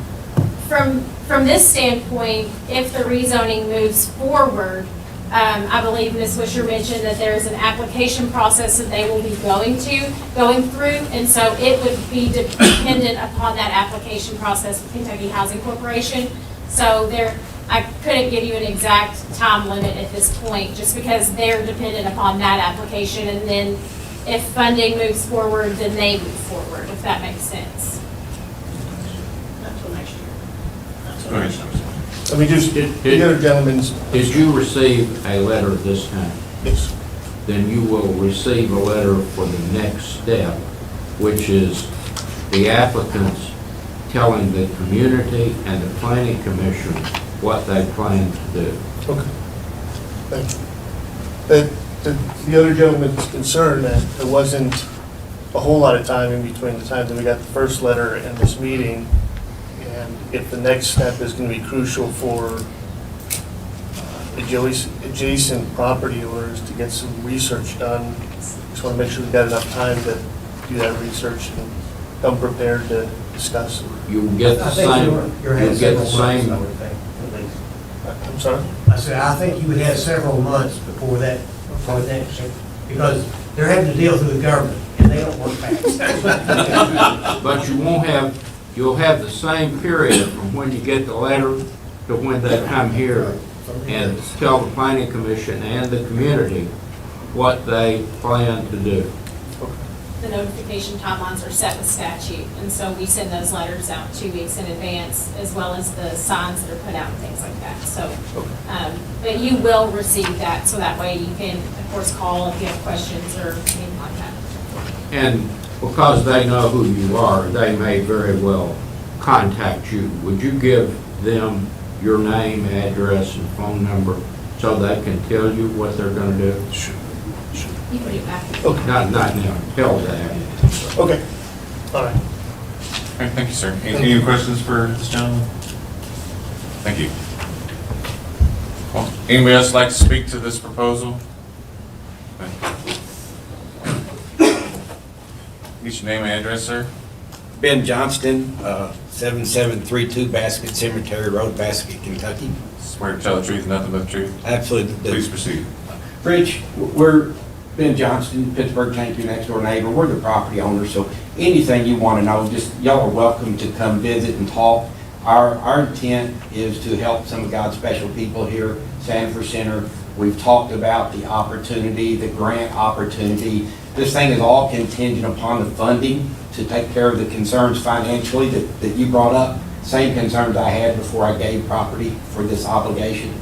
From this standpoint, if the rezoning moves forward, I believe Ms. Wisher mentioned that there is an application process that they will be going through, and so it would be dependent upon that application process with Kentucky Housing Corporation. So I couldn't give you an exact time limit at this point, just because they're dependent upon that application, and then if funding moves forward, then they move forward, if that makes sense. Until next year. Go ahead. I mean, just, the other gentleman's. did you receive a letter this time? Yes. Then you will receive a letter for the next step, which is the applicants telling the community and the planning commission what they plan to do. Okay. Thank you. The other gentleman's concerned that there wasn't a whole lot of time in between the time that we got the first letter and this meeting, and if the next step is going to be crucial for adjacent property owners to get some research done, just want to make sure we've got enough time to do that research and come prepared to discuss. You'll get the same, you'll get the same. I would think, at least. I'm sorry? I said, I think you would have several months before that, because they're having to deal through the government, and they don't work fast. But you'll have the same period from when you get the letter to when they come here and tell the planning commission and the community what they plan to do. The notification timelines are set with statute, and so we send those letters out 2 weeks in advance, as well as the signs that are put out and things like that. So, but you will receive that, so that way you can, of course, call if you have questions or anything like that. And because they know who you are, they may very well contact you. Would you give them your name, address, and phone number so they can tell you what they're going to do? Sure. You can do that. Okay. Not now, tell that. Okay. All right. All right, thank you, sir. Any questions for this gentleman? Thank you. Well, anybody else like to speak to this proposal? Get your name and address, sir. Ben Johnston, 7732 Basket Cemetery Road, Basket, Kentucky. Swear to tell the truth, nothing but the truth. Absolutely. Please proceed. Rich, we're Ben Johnston, Pittsburgh Championship next door neighbor. We're the property owners, so anything you want to know, just y'all are welcome to come visit and talk. Our intent is to help some of God's special people here, Sanford Center. We've talked about the opportunity, the grant opportunity. This thing is all contingent upon the funding to take care of the concerns financially that you brought up. Same concerns I had before I gave property for this obligation.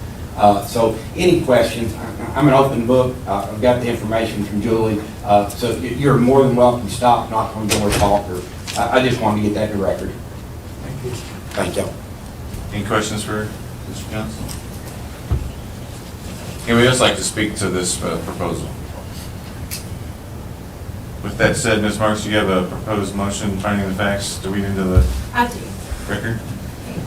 So any questions, I'm an open book. I've got the information from Julie. So you're more than welcome to stop, knock on the door, talk, or I just wanted to get that in the record. Thank you. Thank you. Any questions for Mr. Johnson? Anybody else like to speak to this proposal? With that said, Ms. Marks, you have a proposed motion finding the facts to read into the I do. record?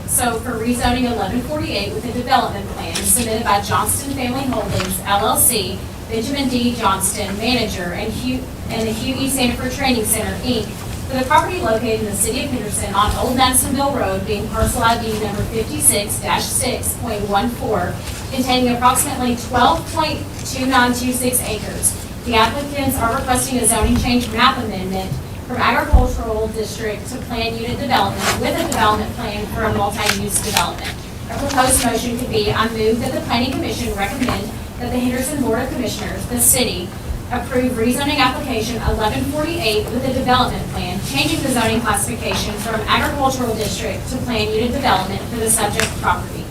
So for rezoning 1148 with a development plan submitted by Johnston Family Holdings LLC, Benjamin D. Johnston, manager, and the Hugh E. Sanford Training Center, Inc., for the property located in the city of Henderson on Old Madisonville Road, being parcel ID number 56-6.14, containing approximately 12.2926 acres. The applicants are requesting a zoning change map amendment from agricultural district to planned unit development with a development plan for a multi-use development. A proposed motion could be, I move that the Planning Commission recommend that the Henderson Board of Commissioners, the city, approve rezoning application 1148 with a development plan, changing the zoning classification from agricultural district to planned unit development for the subject property.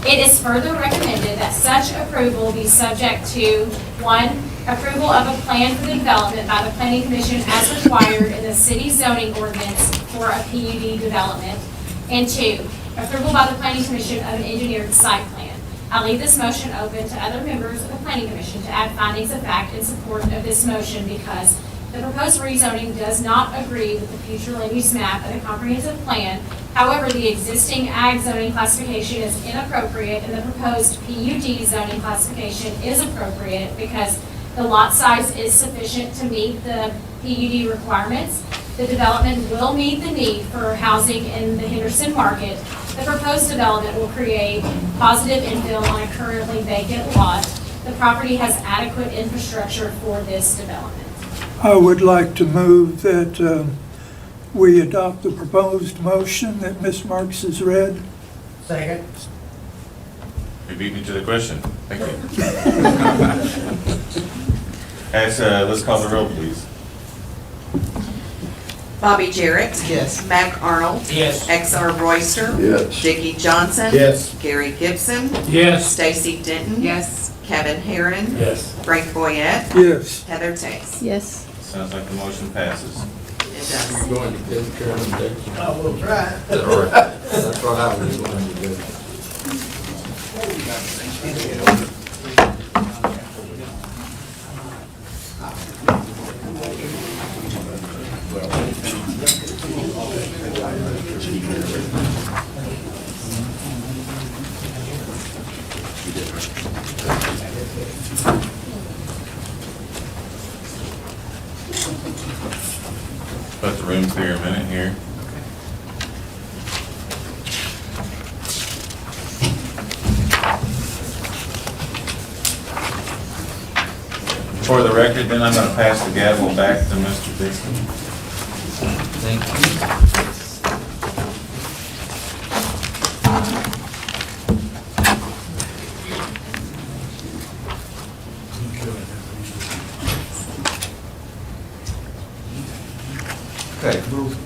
It is further recommended that such approval be subject to, 1, approval of a plan for the development by the Planning Commission as required in the city zoning ordinance for a PUD development, and 2, approval by the Planning Commission of an engineered site plan. I leave this motion open to other members of the Planning Commission to add findings of fact in support of this motion because the proposed rezoning does not agree with the future land use map of the comprehensive plan. However, the existing ag zoning classification is inappropriate and the proposed PUD zoning classification is appropriate because the lot size is sufficient to meet the PUD requirements. The development will meet the need for housing in the Henderson market. The proposed development will create positive infill on a currently vacant lot. The property has adequate infrastructure for this development. I would like to move that we adopt the proposed motion that Ms. Marks has read. Second. You beat me to the question. Thank you. Let's call the roll, please. Bobby Jarrett. Yes. Mac Arnold. Yes. XR Royster. Yes. Dickie Johnson. Yes. Gary Gibson. Yes. Stacy Denton. Yes. Kevin Herron. Yes. Frank Boyette. Yes. Heather Tace. Yes. Sounds like the motion passes. It does. You're going to take care of them, I will try. That's what I was going to do. Let the room clear a minute here. For the record, then I'm going to pass the gavel back to Mr. Dixon. Thank you. Okay,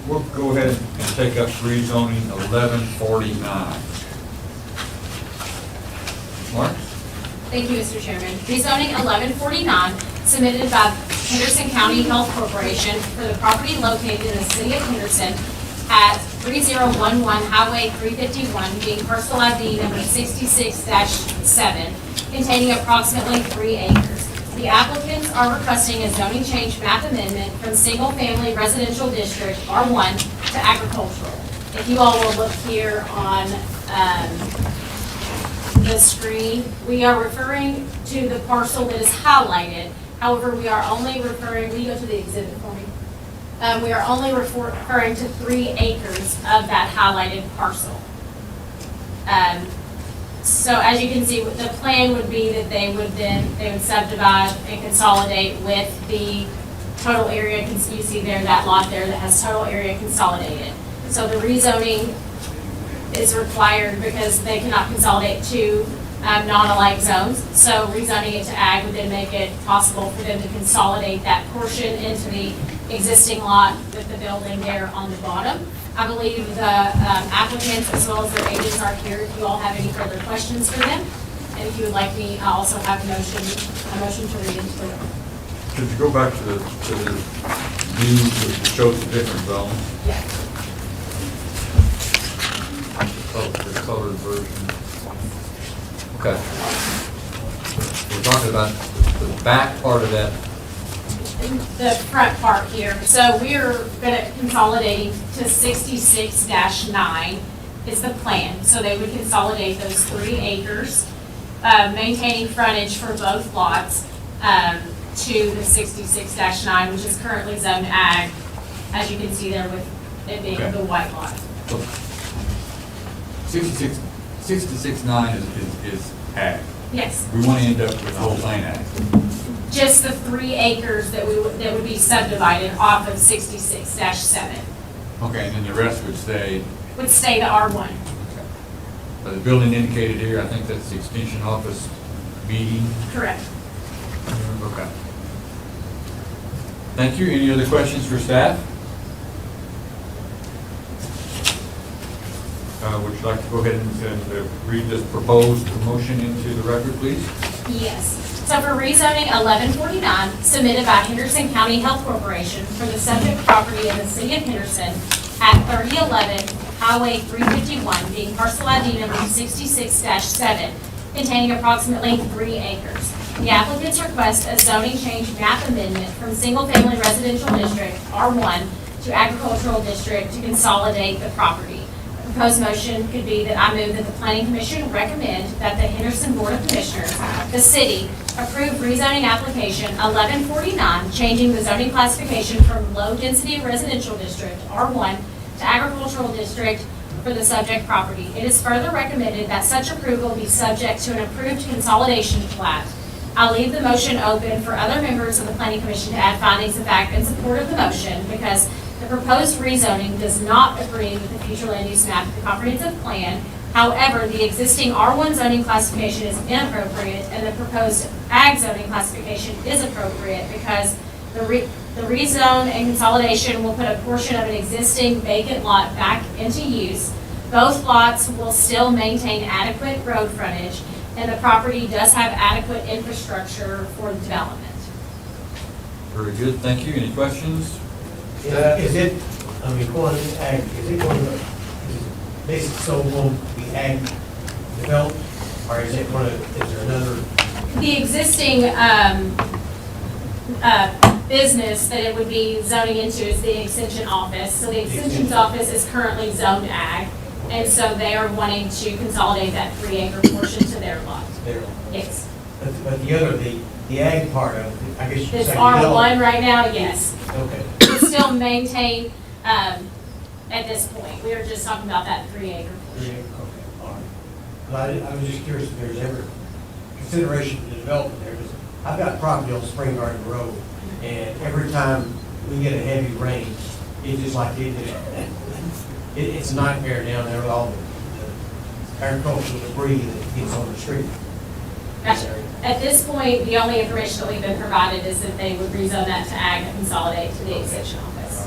we'll go ahead and take up rezoning 1149. Mark? Thank you, Mr. Chairman. Rezoning 1149, submitted by Henderson County Health Corporation for the property located in the city of Henderson at 3011 Highway 351, being parcel ID number 66-7, containing approximately 3 acres. The applicants are requesting a zoning change map amendment from single-family residential district R1 to agricultural. If you all will look here on the screen, we are referring to the parcel that is highlighted. However, we are only referring, will you go to the exhibit for me? We are only referring to 3 acres of that highlighted parcel. So as you can see, the plan would be that they would subdivide and consolidate with the total area, you see there, that lot there that has total area consolidated. So the rezoning is required because they cannot consolidate two non-alike zones. So rezoning it to ag would then make it possible for them to consolidate that portion into the existing lot with the building there on the bottom. I believe the applicants as well as their agents are here if you all have any further questions for them. And if you would like me, I also have a motion to read into the record. Could you go back to the view that shows the different zones? Yeah. The colored version. Okay. We're talking about the back part of that. The front part here. So we are going to consolidating to 66-9 is the plan. So they would consolidate those 3 acres, maintaining frontage for both lots to the 66-9, which is currently zoned ag, as you can see there with it being the white lot. 66.9 is ag. Yes. We want to end up with whole plain ag. Just the 3 acres that would be subdivided off of 66-7 Okay, and then the rest would stay. would stay the R1. The building indicated here, I think that's the extension office meeting. Correct. Okay. Thank you. Any other questions for staff? Would you like to go ahead and read this proposed motion into the record, please? Yes. So for rezoning 1149, submitted by Henderson County Health Corporation for the subject property in the city of Henderson at 3011 Highway 351, being parcel ID number 66-7, containing approximately 3 acres. The applicants request a zoning change map amendment from single-family residential district, R1, to agricultural district to consolidate the property. The proposed motion could be that I move that the Planning Commission recommend that the Henderson Board of Commissioners, the city, approve rezoning application 1149, changing the zoning classification from low-density residential district, R1, to agricultural district for the subject property. It is further recommended that such approval be subject to an approved consolidation plat. I'll leave the motion open for other members of the Planning Commission to add findings of fact in support of the motion because the proposed rezoning does not agree with the future land use map of the comprehensive plan. However, the existing R1 zoning classification is inappropriate and the proposed ag zoning classification is appropriate because the rezone and consolidation will put a portion of an existing vacant lot back into use. Both lots will still maintain adequate road frontage and the property does have adequate infrastructure for the development. Very good. Thank you. Any questions? Is it, I mean, going to ag, is it going to, is it basically so will be ag developed? Or is it going to, is there another? The existing business that it would be zoning into is the extension office. So the extension's office is currently zoned ag, and so they are wanting to consolidate that 3-acre portion to their lot. Their lot? Yes. But the other, the ag part of it, I guess you could It's say. R1 right now, yes. Okay. It's still maintained at this point. We were just talking about that 3-acre portion. Okay, all right. Well, I was just curious if there's ever consideration to development there, because I've got property on Spring Garden Road, and every time we get a heavy rain, it's just like it's a nightmare down there with all the agricultural debris that gets on the street. Gotcha. At this point, the only information that we've been provided is that they would rezone that to ag and consolidate to the extension office.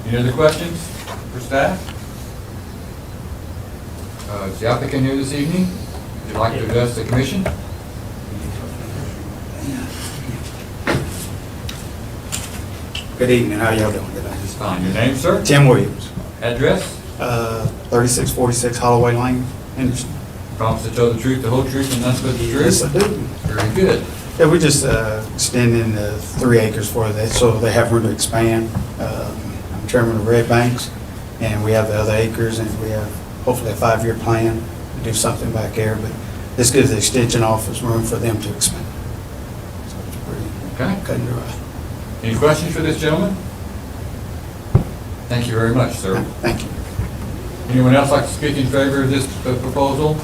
Any other questions for staff? Is the applicant here this evening? Would you like to address the commission? Good evening, how y'all doing today? Just fine. Your name, sir? Tim Williams. Address? 3646 Holloway Lane, Henderson. Promise to tell the truth, the whole truth, and nothing but the truth? Yes, I do. Very good. Yeah, we're just extending the 3 acres for that, so they have room to expand. I'm chairman of Red Banks, and we have the other acres, and we have hopefully a 5-year plan to do something back there, but this gives the extension office room for them to expand. So it's pretty Okay. cut and dry. Any questions for this gentleman? Thank you very much, sir. Thank you. Anyone else like to speak in favor of this proposal?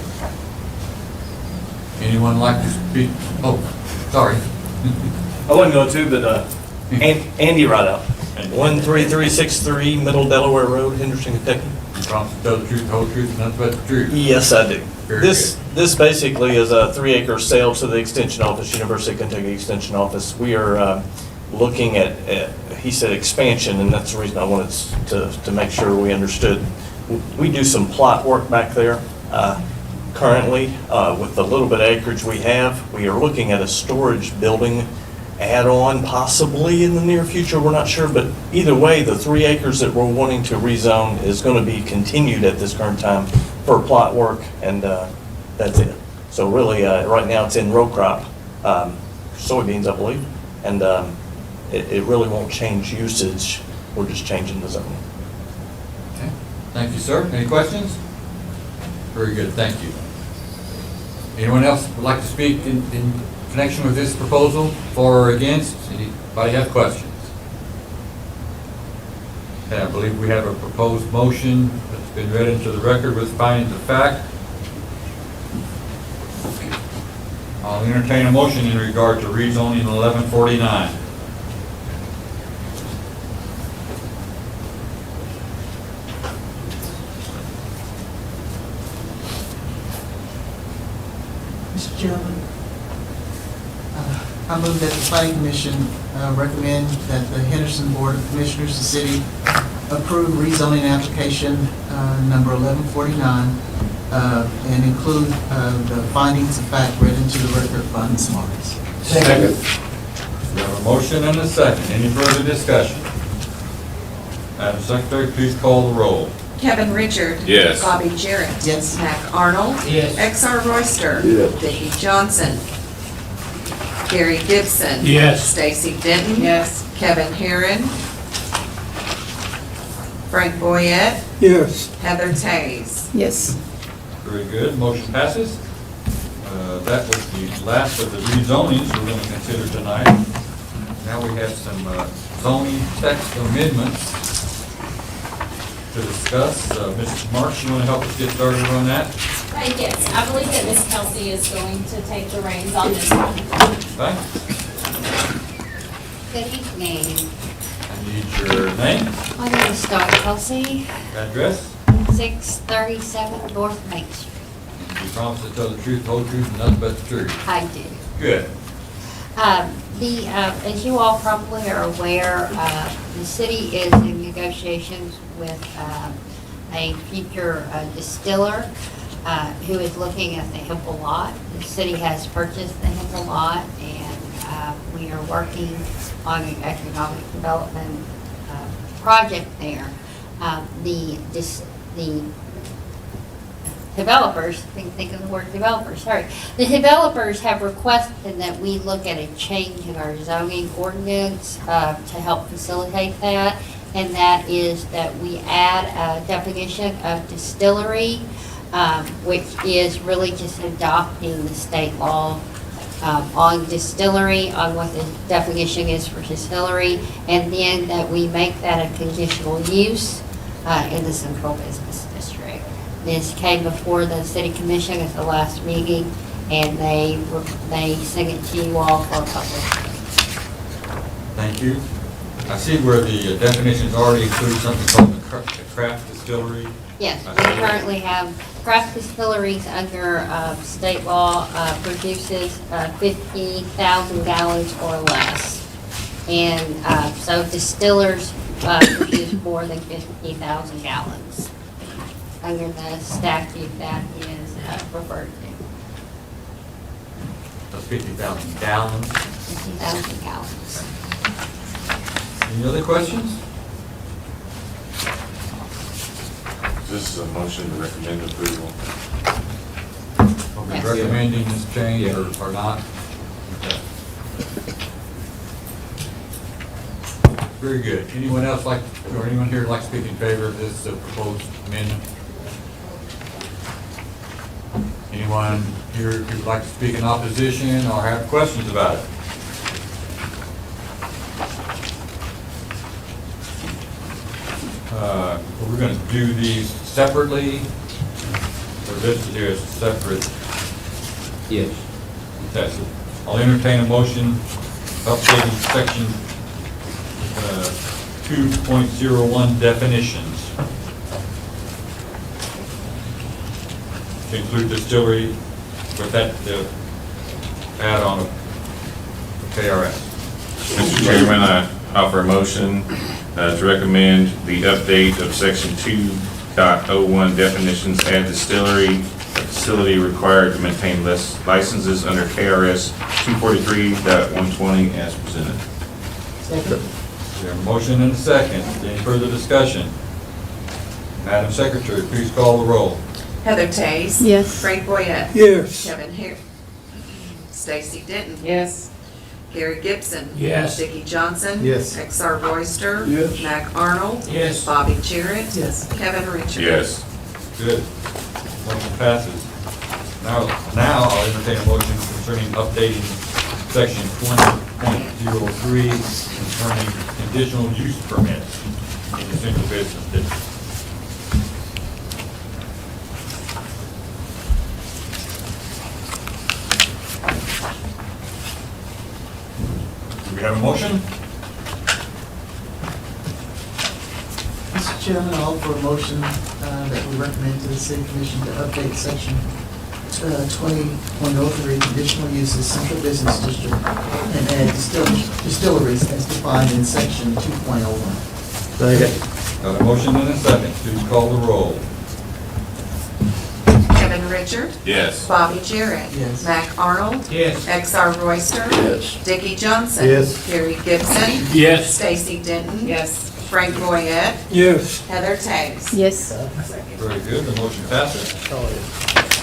Anyone like to speak? Oh, sorry. I wouldn't go to, but Andy Rideout, 13363 Middle Delaware Road, Henderson, Kentucky. You promise to tell the truth, the whole truth, and nothing but the truth? Yes, I do. Very This basically is a 3-acre sale to the Extension Office, University of Kentucky Extension Office. We are looking at, he said expansion, and that's the reason I wanted to make sure we understood. We do some plot work back there. Currently, with the little bit of acreage we have, we are looking at a storage building add-on possibly in the near future, we're not sure, but either way, the 3 acres that we're wanting to rezone is going to be continued at this current time for plot work, and that's it. So really, right now it's in row crop, soybeans, I believe, and it really won't change usage, we're just changing the zoning. Okay. Thank you, sir. Any questions? Very good, thank you. Anyone else would like to speak in connection with this proposal, for or against? Anybody have questions? Okay, I believe we have a proposed motion that's been read into the record with findings of fact. I'll entertain a motion in regard to rezoning 1149. Mr. Chairman, I move that the Planning Commission recommend that the Henderson Board of Commissioners, the city, approve rezoning application number 1149 and include the findings of fact read into the record by Ms. Marcus. Second. We have a motion and a second. Any further discussion? Madam Secretary, please call the roll. Kevin Richard. Yes. Bobby Jarrett. Yes. Mac Arnold. Yes. XR Royster. Yes. Vicki Johnson. Gary Gibson. Yes. Stacy Denton. Yes. Kevin Herron. Frank Boyette. Yes. Heather Tays. Yes. Very good. Motion passes. That was the last of the rezonings we're going to consider tonight. Now we have some zoning text amendments to discuss. Mrs. Marks, you want to help us get started on that? Yes, I believe that Ms. Kelsey is going to take the reins on this one. Okay. Good evening. I need your name, My name is Dawn Kelsey, address. 637 North Main Street. You promise to tell the truth, the whole truth, and nothing but the truth. I do. Good. As you all probably are aware, the city is in negotiations with a future distiller who is looking at the Hempel lot. The city has purchased the Hempel lot, and we are working on an economic development project there. The developers, think of the word developers, sorry. The developers have requested that we look at a change in our zoning ordinance to help facilitate that, and that is that we add a definition of distillery, which is really just adopting the state law on distillery, on what the definition is for distillery, and then that we make that a conditional use in the central business district. This came before the city commission at the last meeting, and they sent it to you all for publication. Thank you. I see where the definitions already include something called the craft distillery. Yes, we currently have craft distilleries under state law produces 50,000 gallons or less. And so distillers produce more than 50,000 gallons under the statute that is referred to. That's 50,000 gallons. 50,000 gallons. Any other questions? This is a motion to recommend approval. Are we Yes. recommending this change or not? Okay. Very good. Anyone else like, or anyone here like to speak in favor of this proposed amendment? Anyone here who'd like to speak in opposition or have questions about it? We're going to do these separately, or listed here as separate? Yes. Okay, so I'll entertain a motion updating section 2.01 definitions to include distillery with that add-on of KRS. Mr. Chairman, I offer a motion to recommend the update of section 2.01 definitions, add distillery, a facility required to maintain licenses under KRS 243.120 as presented. Second. Is there a motion and a second? Any further discussion? Madam Secretary, please call the roll. Heather Tays. Yes. Frank Boyette. Yes. Kevin Harris. Stacy Denton. Yes. Gary Gibson. Yes. Dickie Johnson. Yes. XR Royster. Yes. Mac Arnold. Yes. Bobby Jarrett. Yes. Kevin Richards. Yes. Good. Motion passes. Now I'll entertain a motion concerning updating section 20.03 concerning conditional use permits in the central business district. Do we have a motion? Mr. Chairman, I'll offer a motion that we recommend to the city commission to update section 20.03 conditional uses central business district and add distilleries as defined in section 2.01. Got a motion and a second. Please call the roll. Kevin Richards. Yes. Bobby Jarrett. Yes. Mac Arnold. Yes. XR Royster. Yes. Dickie Johnson. Yes. Gary Gibson. Yes. Stacy Denton. Yes. Frank Boyette. Yes. Heather Tays. Yes. Very good. The motion passes.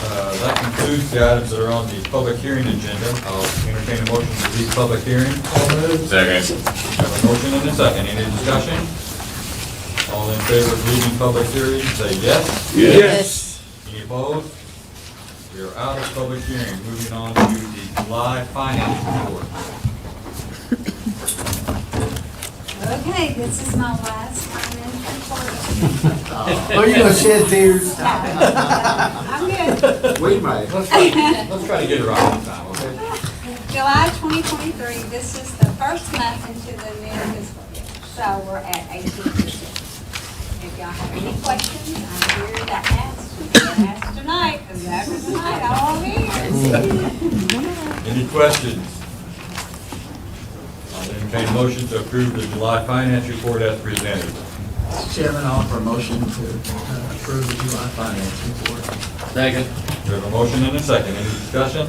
That concludes the items that are on the public hearing agenda. I'll entertain a motion to leave public hearing. Second. Have a motion and a second. Any discussion? All in favor of leaving public hearing, say yes. Yes. Any opposed? We are out of public hearing. Moving on to the July finance report. Okay, this is my last finance report. Are you gonna shed tears? I'm good. We may. Let's try to get it right this time, okay? July 2023, this is the first month into the new fiscal year, so we're at 18%. If y'all have any questions, I'm here to ask. You can ask tonight, because after tonight, I'll be here. Any questions? I'll entertain a motion to approve the July finance report as presented. Mr. Chairman, I'll offer a motion to approve the July finance report. Second. We have a motion and a second. Any discussion?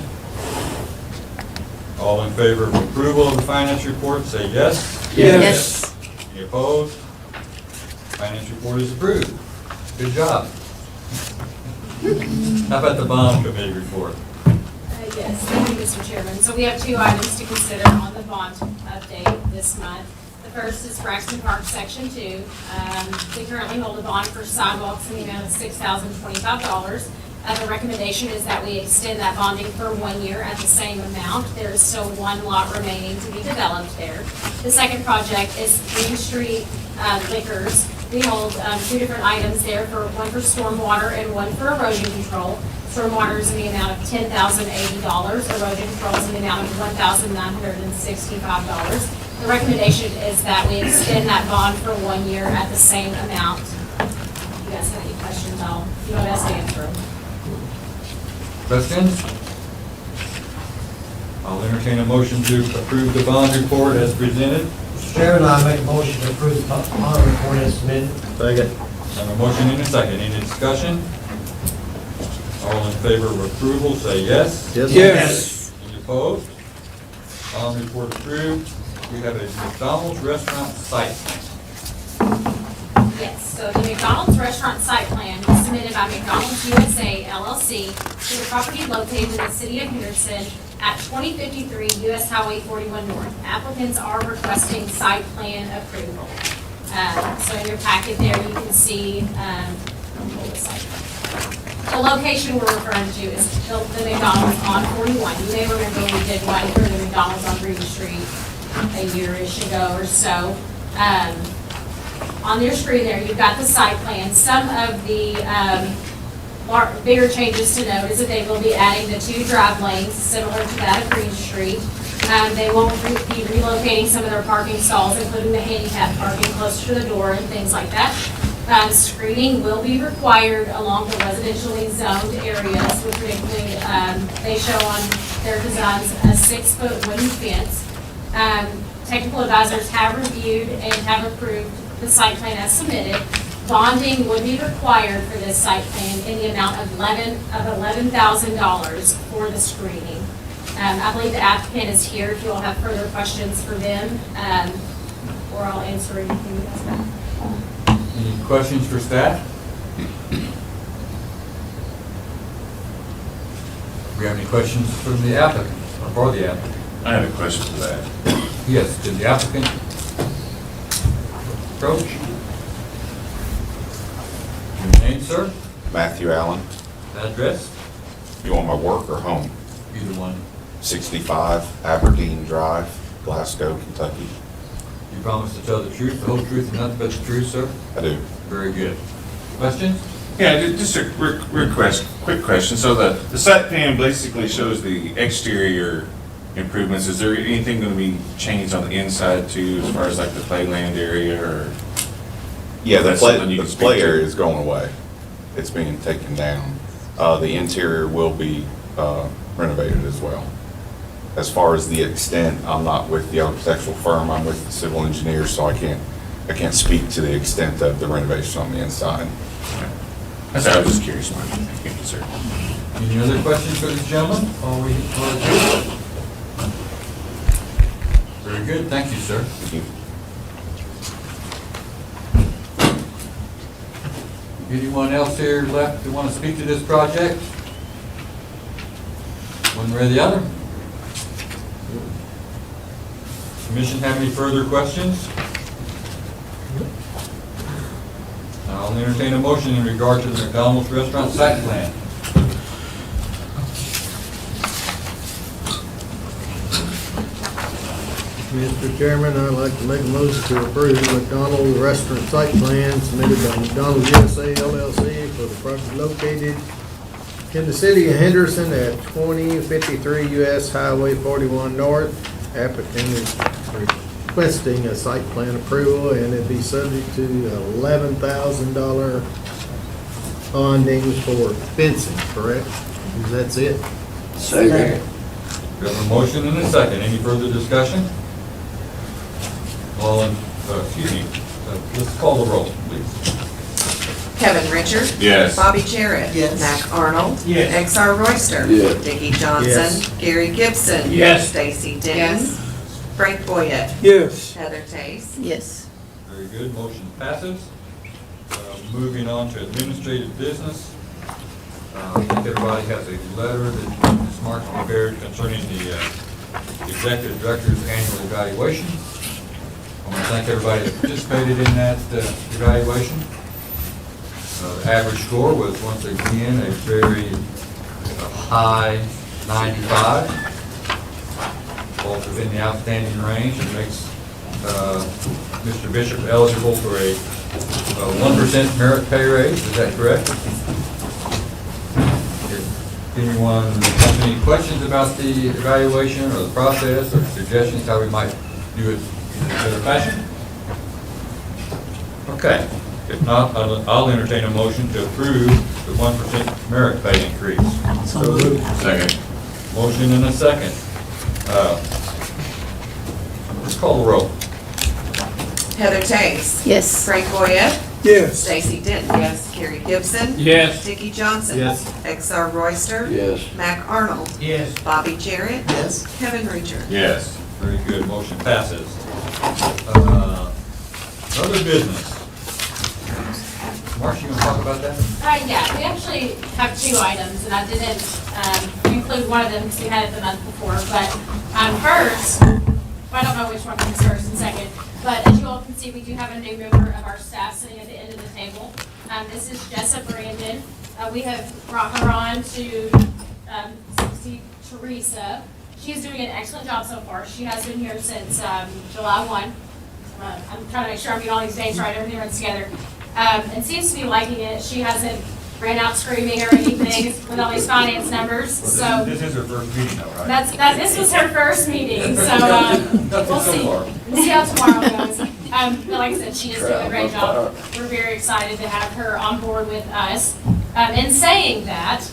All in favor of approval of the finance report, say yes. Yes. Any opposed? Finance report is approved. Good job. How about the bond committee report? Yes, thank you, Mr. Chairman. So we have two items to consider on the bond update this month. The first is Braxton Park Section 2. We currently hold a bond for sidewalks in the amount of $6,025. The recommendation is that we extend that bonding for 1 year at the same amount. There is still one lot remaining to be developed there. The second project is Green Street Liquors. We hold two different items there, one for stormwater and one for erosion control. Stormwater is in the amount of $10,080. Erosion control is in the amount of $1,965. The recommendation is that we extend that bond for 1 year at the same amount. If you guys have any questions, I'll do my best to answer them. Questions? I'll entertain a motion to approve the bond report as presented. Mr. Chairman, I make a motion to approve the bond report as submitted. Second. I have a motion and a second. Any discussion? All in favor of approval, say yes. Yes. Any opposed? Bond report approved. We have a McDonald's restaurant site. Yes, so the McDonald's restaurant site plan was submitted by McDonald's USA LLC to the property located in the city of Henderson at 2053 US Highway 41 North. Applicants are requesting site plan approval. So in your packet there, you can see, pull the site. The location we're referring to is the McDonald's on 41. You may remember we did one for the McDonald's on Ruby Street a year-ish ago or so. On your screen there, you've got the site plan. Some of the bigger changes to note is that they will be adding the 2 drive lanes, similar to that of Green Street. They won't be relocating some of their parking stalls, including the handicap parking closer to the door and things like that. Screening will be required along the residentially zoned areas, which they show on their designs a 6-foot wooden fence. Technical advisors have reviewed and have approved the site plan as submitted. Bonding would be required for this site plan in the amount of $11,000 for the screening. I believe the applicant is here if you all have further questions for them, or I'll answer anything you guys have. Any questions for staff? Do we have any questions from the applicant, or for the applicant? I have a question for that. Yes, did the applicant approach? Your name, sir? Matthew Allen. Address? You want my work or home? Either one. 65 Aberdeen Drive, Glasgow, Kentucky. You promise to tell the truth, the whole truth, and nothing but the truth, sir? I do. Very good. Questions? Yeah, just a quick question. So the site plan basically shows the exterior improvements. Is there anything going to be changed on the inside too, as far as like the playland area or? Yeah, the That's something you can speak play to? area is going away. It's being taken down. The interior will be renovated as well. As far as the extent, I'm not with the architectural firm, I'm with the civil engineer, so I can't speak to the extent of the renovation on the inside. I was just curious, Mark. Thank you, sir. Any other questions for this gentleman? Very good, thank you, sir. Thank you. Anyone else here left that want to speak to this project? One way or the other? Commission have any further questions? I'll entertain a motion in regard to the McDonald's restaurant site plan. Mr. Chairman, I'd like to make a motion to approve McDonald's restaurant site plan submitted by McDonald's USA LLC for the property located in the city of Henderson at 2053 US Highway 41 North. Applicant is requesting a site plan approval and it'd be subject to $11,000 bonding for fencing, correct? That's it? Second. We have a motion and a second. Any further discussion? Let's call the roll, please. Kevin Richard. Yes. Bobby Jarrett. Yes. Mac Arnold. Yes. XR Royster. Yes. Dickie Johnson. Yes. Gary Gibson. Yes. Stacy Denton. Frank Boyett. Yes. Heather Chase. Yes. Very good, motion passes. Moving on to administrative business. I think everybody has a letter that Ms. Marks prepared concerning the executive director's annual evaluation. I want to thank everybody that participated in that evaluation. The average score was once again a very high 95. Falls within the outstanding range and makes Mr. Bishop eligible for a 1% merit pay raise. Is that correct? If anyone has any questions about the evaluation or the process or suggestions how we might do it in a better fashion? Okay. If not, I'll entertain a motion to approve the 1% merit pay increase. So moved. Second. Motion and a second. Let's call the roll. Heather Chase. Yes. Frank Boyett. Yes. Stacy Denton. Yes. Gary Gibson. Yes. Dickie Johnson. Yes. XR Royster. Yes. Mac Arnold. Yes. Bobby Jarrett. Yes. Kevin Richard. Yes. Very good, motion passes. Other business. Marcia, you want to talk about that? Yeah, we actually have 2 items, and I didn't include one of them because we had it the month before, but first, I don't know which one comes first and second, but as you all can see, we do have a new member of our staff sitting at the end of the table. This is Jessa Brandon. We have brought her on to succeed Teresa. She's doing an excellent job so far. She has been here since July 1. I'm trying to make sure I'm getting all these dates right, everything runs together. And seems to be liking it. She hasn't ran out screaming or anything with all these finance numbers, so. This is her first meeting though, right? This was her first meeting, so, we'll see. We'll see how tomorrow goes. But like I said, she is doing a great job. We're very excited to have her on board with us. In saying that,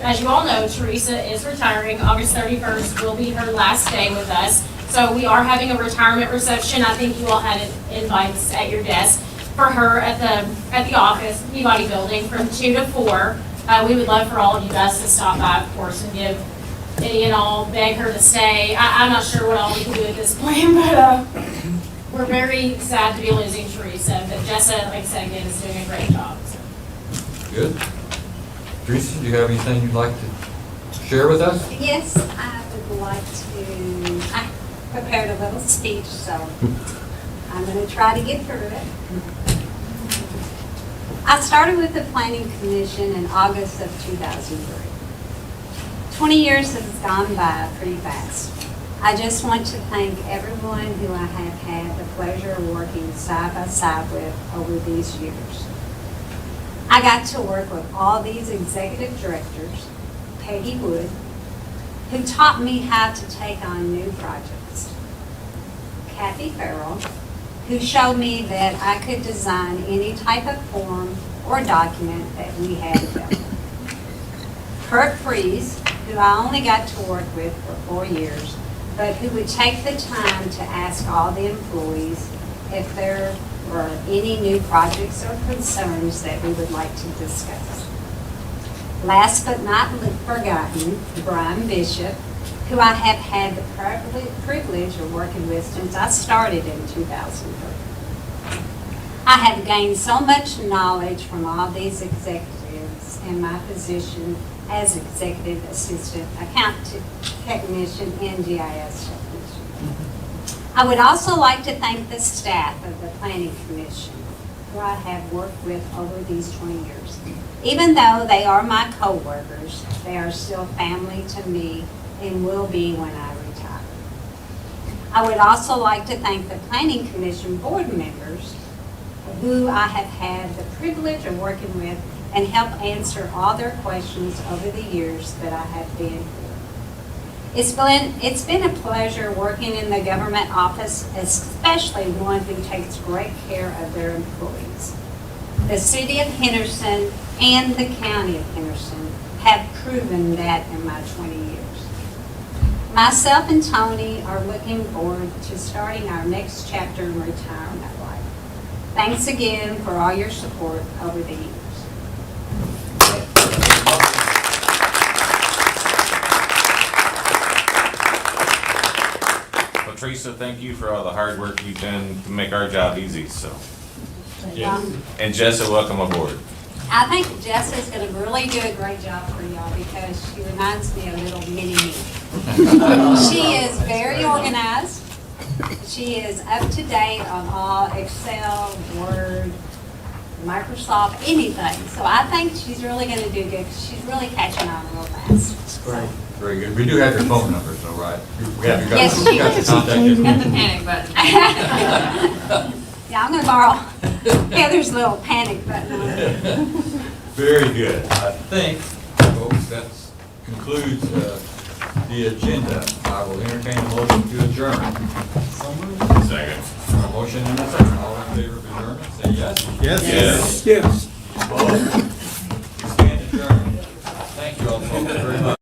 as you all know, Teresa is retiring. August 31st will be her last day with us. So we are having a retirement reception. I think you all had invites at your desk for her at the office, Peabody Building, from 2 to 4. We would love for all of you guys to stop by, of course, and give any and all, beg her to stay. I'm not sure what all we can do at this point, but we're very sad to be losing Teresa. But Jessa, like I said again, is doing a great job. So. Good. Teresa, do you have anything you'd like to share with us? Yes, I would like to, I prepared a little speech, so I'm going to try to get through it. I started with the Planning Commission in August of 2003. 20 years has gone by pretty fast. I just want to thank everyone who I have had the pleasure of working side by side with over these years. I got to work with all these executive directors, Peggy Wood, who taught me how to take on new projects, Kathy Farrell, who showed me that I could design any type of form or document that we had available, Kurt Freeze, who I only got to work with for 4 years, but who would take the time to ask all the employees if there were any new projects or concerns that we would like to discuss. Last but not forgotten, Brian Bishop, who I have had the privilege of working with since I started in 2003. I have gained so much knowledge from all these executives in my position as Executive Assistant Account Technician and GIS Technician. I would also like to thank the staff of the Planning Commission, who I have worked with over these 20 years. Even though they are my co-workers, they are still family to me and will be when I retire. I would also like to thank the Planning Commission board members who I have had the privilege of working with and help answer all their questions over the years that I have been here. It's been a pleasure working in the government office, especially one who takes great care of their employees. The City of Henderson and the County of Henderson have proven that in my 20 years. Myself and Tony are looking forward to starting our next chapter in retirement life. Thanks again for all your support over the years. Well, Teresa, thank you for all the hard work you've done to make our job easy, so. Yeah. And Jessa, welcome aboard. I think Jessica's going to really do a great job for y'all because she reminds me of a little mini me. She is very organized. She is up to date on all Excel, Word, Microsoft, anything. So I think she's really going to do good because she's really catching on real fast. That's great. Very good. We do have your phone number, so right? We have your Yes, we got your contact she got information. the panic button. Yeah, I'm going to borrow Heather's little panic button on it. Very good. I think, folks, that concludes the agenda. I will entertain a motion to adjourn. Second. A motion and a second. All in favor of adjournment, say yes. Yes. Yes. Opposed? We stand adjourned. Thank you all folks very much.